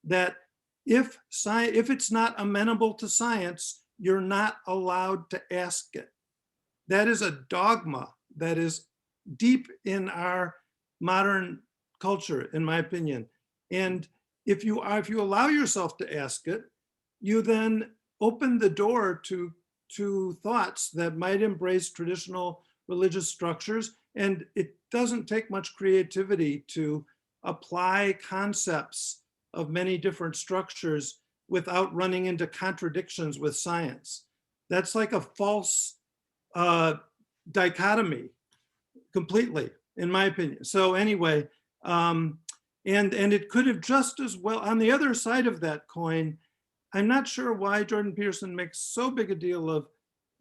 that if it's not amenable to science, you're not allowed to ask it. That is a dogma that is deep in our modern culture, in my opinion. And if you allow yourself to ask it, you then open the door to thoughts that might embrace traditional religious structures. And it doesn't take much creativity to apply concepts of many different structures without running into contradictions with science. That's like a false dichotomy completely, in my opinion. So anyway, and it could have just as well, on the other side of that coin, I'm not sure why Jordan Peterson makes so big a deal of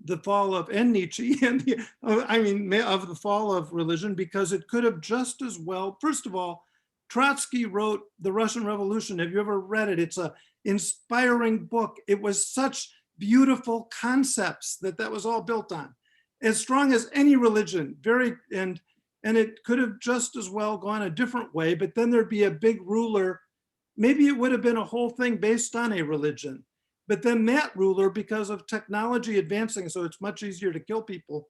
the fall of, and Nietzsche, and of the fall of religion, because it could have just as well, first of all, Trotsky wrote The Russian Revolution. Have you ever read it? It's an inspiring book. It was such beautiful concepts that was all built on. As strong as any religion, and it could have just as well gone a different way, but then there'd be a big ruler. Maybe it would have been a whole thing based on a religion. But then that ruler, because of technology advancing, so it's much easier to kill people,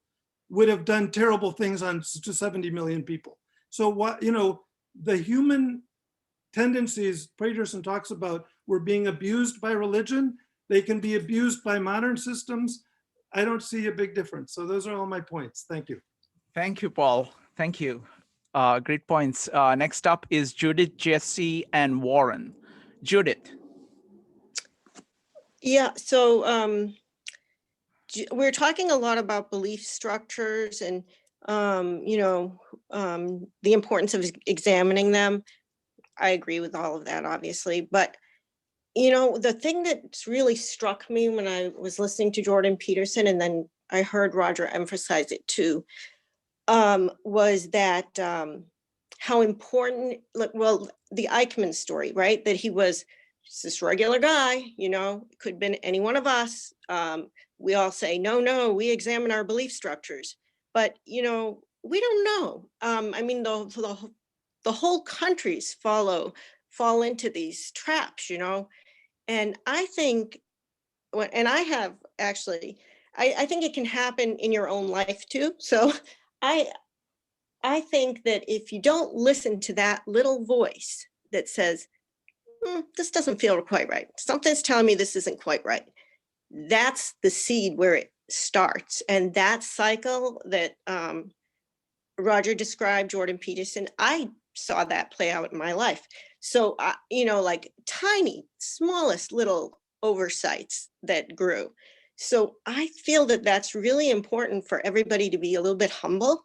would have done terrible things to 70 million people. So the human tendencies Peterson talks about were being abused by religion. They can be abused by modern systems. I don't see a big difference. So those are all my points. Thank you. Thank you, Paul. Thank you. Great points. Next up is Judith, Jesse, and Warren. Judith. Yeah, so we're talking a lot about belief structures and, the importance of examining them. I agree with all of that, obviously. But, the thing that's really struck me when I was listening to Jordan Peterson, and then I heard Roger emphasize it too, was that how important, the Eichmann story, right? That he was just this regular guy, could have been any one of us. We all say, no, we examine our belief structures. But, we don't know. The whole countries fall into these traps, And I think, and I have actually, I think it can happen in your own life too. So I think that if you don't listen to that little voice that says, this doesn't feel quite right, something's telling me this isn't quite right, that's the seed where it starts. And that cycle that Roger described, Jordan Peterson, I saw that play out in my life. So, like tiny, smallest little oversights that grew. So I feel that that's really important for everybody to be a little bit humble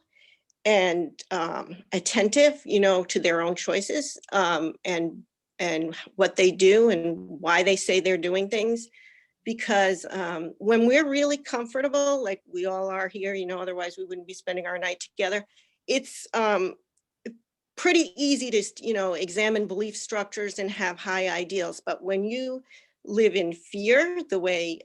and attentive, to their own choices and what they do and why they say they're doing things. Because when we're really comfortable, like we all are here, otherwise we wouldn't be spending our night together. It's pretty easy to, examine belief structures and have high ideals. But when you live in fear, the way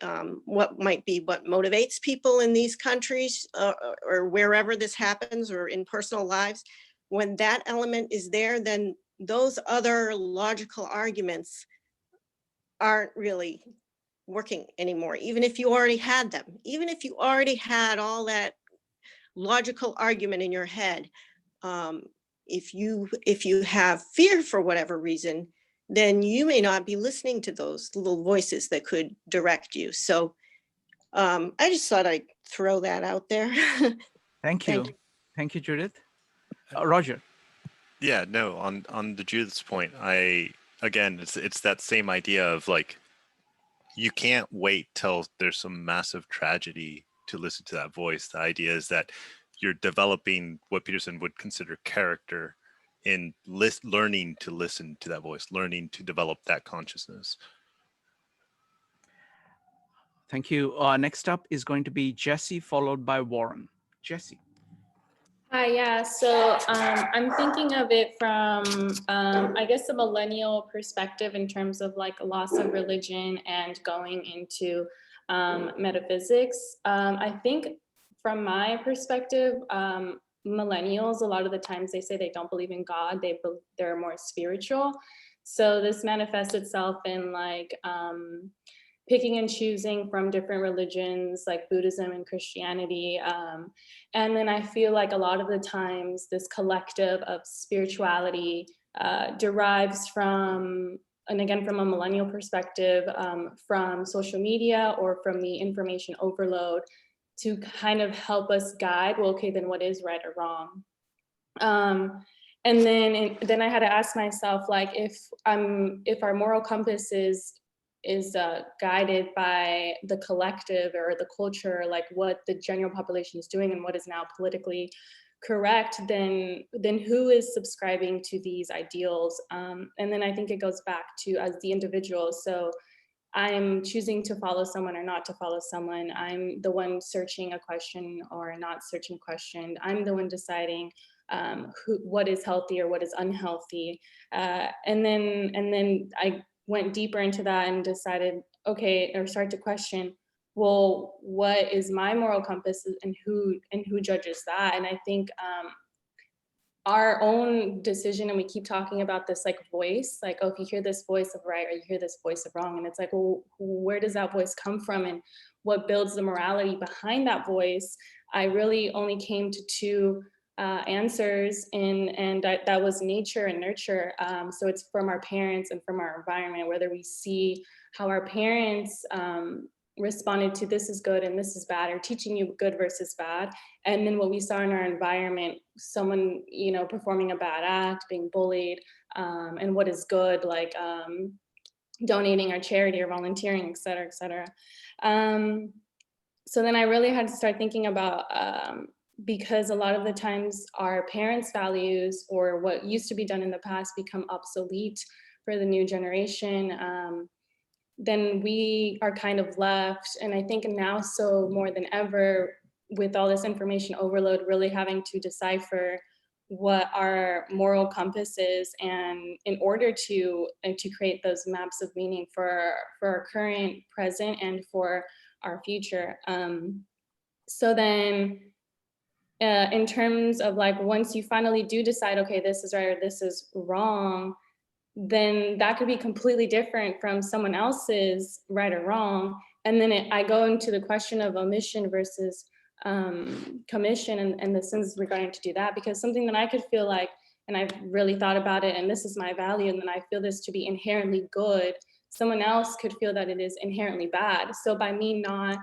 what motivates people in these countries or wherever this happens or in personal lives, when that element is there, then those other logical arguments aren't really working anymore, even if you already had them, even if you already had all that logical argument in your head. If you have fear for whatever reason, then you may not be listening to those little voices that could direct you. So I just thought I'd throw that out there. Thank you. Thank you, Judith. Roger. Yeah, no, on the Judith's point, again, it's that same idea of like, you can't wait till there's some massive tragedy to listen to that voice. The idea is that you're developing what Peterson would consider character in learning to listen to that voice, learning to develop that consciousness. Thank you. Next up is going to be Jesse, followed by Warren. Jesse. Hi, yeah, so I'm thinking of it from, I guess, a millennial perspective in terms of like a loss of religion and going into metaphysics. I think from my perspective, millennials, a lot of the times they say they don't believe in God, they're more spiritual. So this manifests itself in like picking and choosing from different religions like Buddhism and Christianity. And then I feel like a lot of the times this collective of spirituality derives from, and again, from a millennial perspective, from social media or from the information overload to kind of help us guide, well, okay, then what is right or wrong? And then I had to ask myself, like, if our moral compass is guided by the collective or the culture, like what the general population is doing and what is now politically correct, then who is subscribing to these ideals? And then I think it goes back to as the individual. So I'm choosing to follow someone or not to follow someone. I'm the one searching a question or not searching a question. I'm the one deciding what is healthy or what is unhealthy. And then I went deeper into that and decided, okay, or start to question, well, what is my moral compass and who judges that? And I think our own decision, and we keep talking about this like voice, like, oh, if you hear this voice of right or you hear this voice of wrong, and it's like, well, where does that voice come from and what builds the morality behind that voice? I really only came to two answers, and that was nature and nurture. So it's from our parents and from our environment, whether we see how our parents responded to this is good and this is bad, or teaching you good versus bad, and then what we saw in our environment, someone, you know, performing a bad act, being bullied, and what is good, like donating or charity or volunteering, et cetera, et cetera. So then I really had to start thinking about, because a lot of the times our parents' values or what used to be done in the past become obsolete for the new generation, then we are kind of left. And I think now, so more than ever, with all this information overload, really having to decipher what our moral compass is, and in order to create those maps of meaning for our current, present, and for our future. So then in terms of like, once you finally do decide, okay, this is right or this is wrong, then that could be completely different from someone else's right or wrong. And then I go into the question of omission versus commission and the sins regarding to do that, because something that I could feel like, and I've really thought about it, and this is my value, and then I feel this to be inherently good, someone else could feel that it is inherently bad. So by me not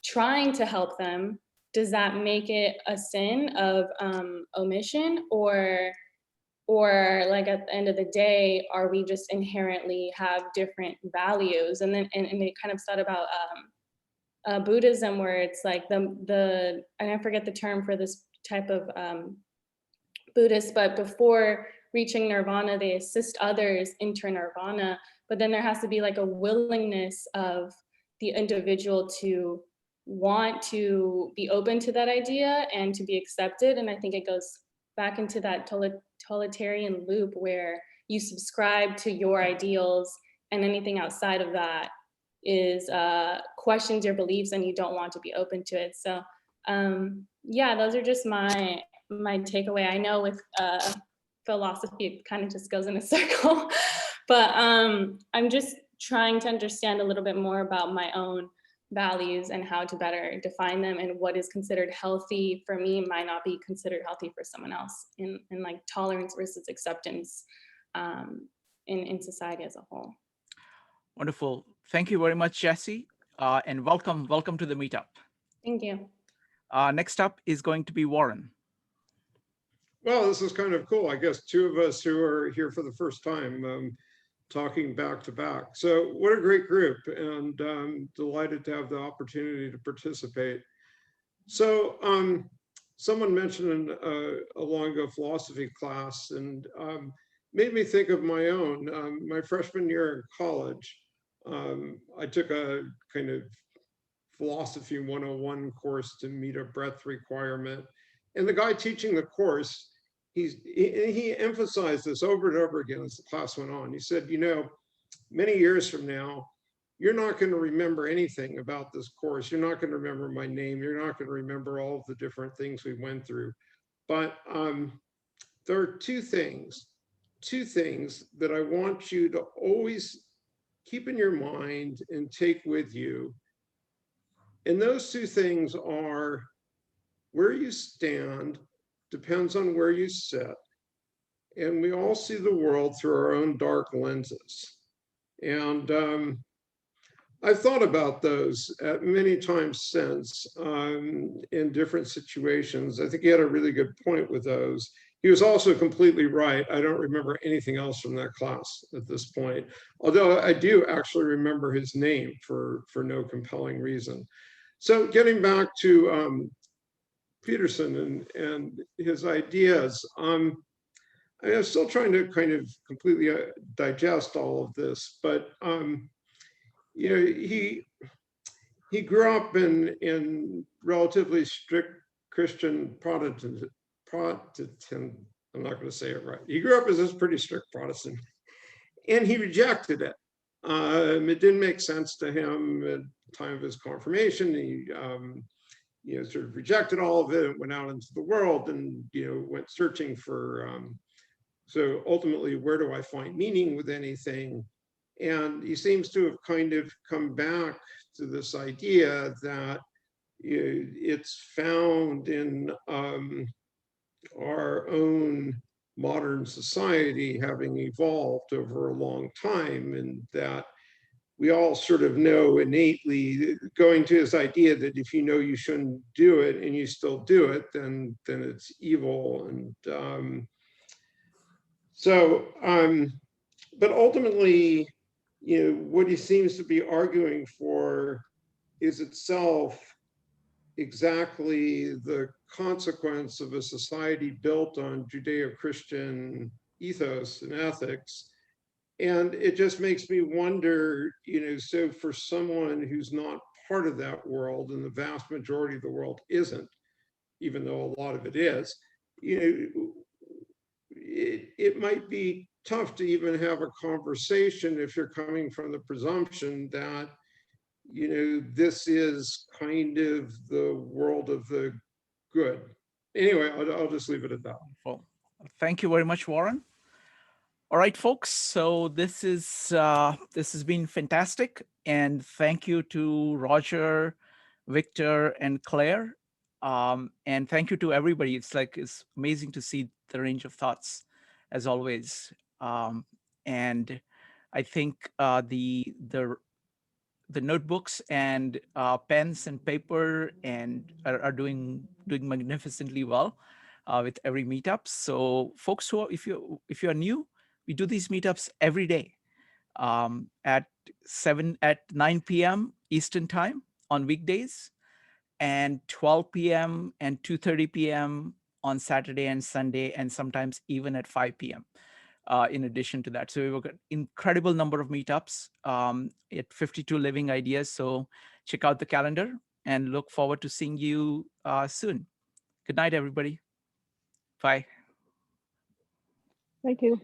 trying to help them, does that make it a sin of omission, or like at the end of the day, are we just inherently have different values? And then and it kind of thought about Buddhism, where it's like the and I forget the term for this type of Buddhist, but before reaching nirvana, they assist others into nirvana. But then there has to be like a willingness of the individual to want to be open to that idea and to be accepted. And I think it goes back into that totalitarian loop where you subscribe to your ideals, and anything outside of that questions your beliefs and you don't want to be open to it. So yeah, those are just my takeaway. I know with philosophy, it kind of just goes in a circle, but I'm just trying to understand a little bit more about my own values and how to better define them, and what is considered healthy for me might not be considered healthy for someone else, in like tolerance versus acceptance in society as a whole. Wonderful. Thank you very much, Jessie, and welcome to the meetup. Thank you. Next up is going to be Warren. Well, this is kind of cool. I guess two of us who are here for the first time talking back to back. So what a great group, and delighted to have the opportunity to participate. So someone mentioned in a long ago philosophy class, and made me think of my own. My freshman year in college, I took a kind of philosophy 101 course to meet a breadth requirement. And the guy teaching the course, he emphasized this over and over again as the class went on. He said, you know, many years from now, you're not going to remember anything about this course. You're not going to remember my name. You're not going to remember all of the different things we went through. But there are two things that I want you to always keep in your mind and take with you. And those two things are: where you stand depends on where you sit. And we all see the world through our own dark lenses. And I've thought about those many times since in different situations. I think he had a really good point with those. He was also completely right. I don't remember anything else from that class at this point, although I do actually remember his name for no compelling reason. So getting back to Peterson and his ideas, I'm still trying to kind of completely digest all of this, but you know, he grew up in relatively strict Christian Protestant. I'm not going to say it right. He grew up as a pretty strict Protestant, and he rejected it. It didn't make sense to him at the time of his confirmation. He you know, sort of rejected all of it and went out into the world and, you know, went searching for, so ultimately, where do I find meaning with anything? And he seems to have kind of come back to this idea that it's found in our own modern society having evolved over a long time, and that we all sort of know innately, going to his idea that if you know you shouldn't do it and you still do it, then it's evil. And but ultimately, you know, what he seems to be arguing for is itself exactly the consequence of a society built on Judeo-Christian ethos and ethics. And it just makes me wonder, you know, so for someone who's not part of that world, and the vast majority of the world isn't, even though a lot of it is, you know, it might be tough to even have a conversation if you're coming from the presumption that, you know, this is kind of the world of the good. Anyway, I'll just leave it at that. Well, thank you very much, Warren. All right, folks. So this has been fantastic, and thank you to Roger, Victor, and Claire, and thank you to everybody. It's amazing to see the range of thoughts, as always. And I think the notebooks and pens and paper and are doing magnificently well with every meetup. So folks, if you are new, we do these meetups every day at 9 p.m. Eastern time on weekdays, and 12 p.m. and 2:30 p.m. on Saturday and Sunday, and sometimes even at 5 p.m. In addition to that. So we've got an incredible number of meetups at 52 Living Ideas. So check out the calendar and look forward to seeing you soon. Good night, everybody. Bye. Thank you.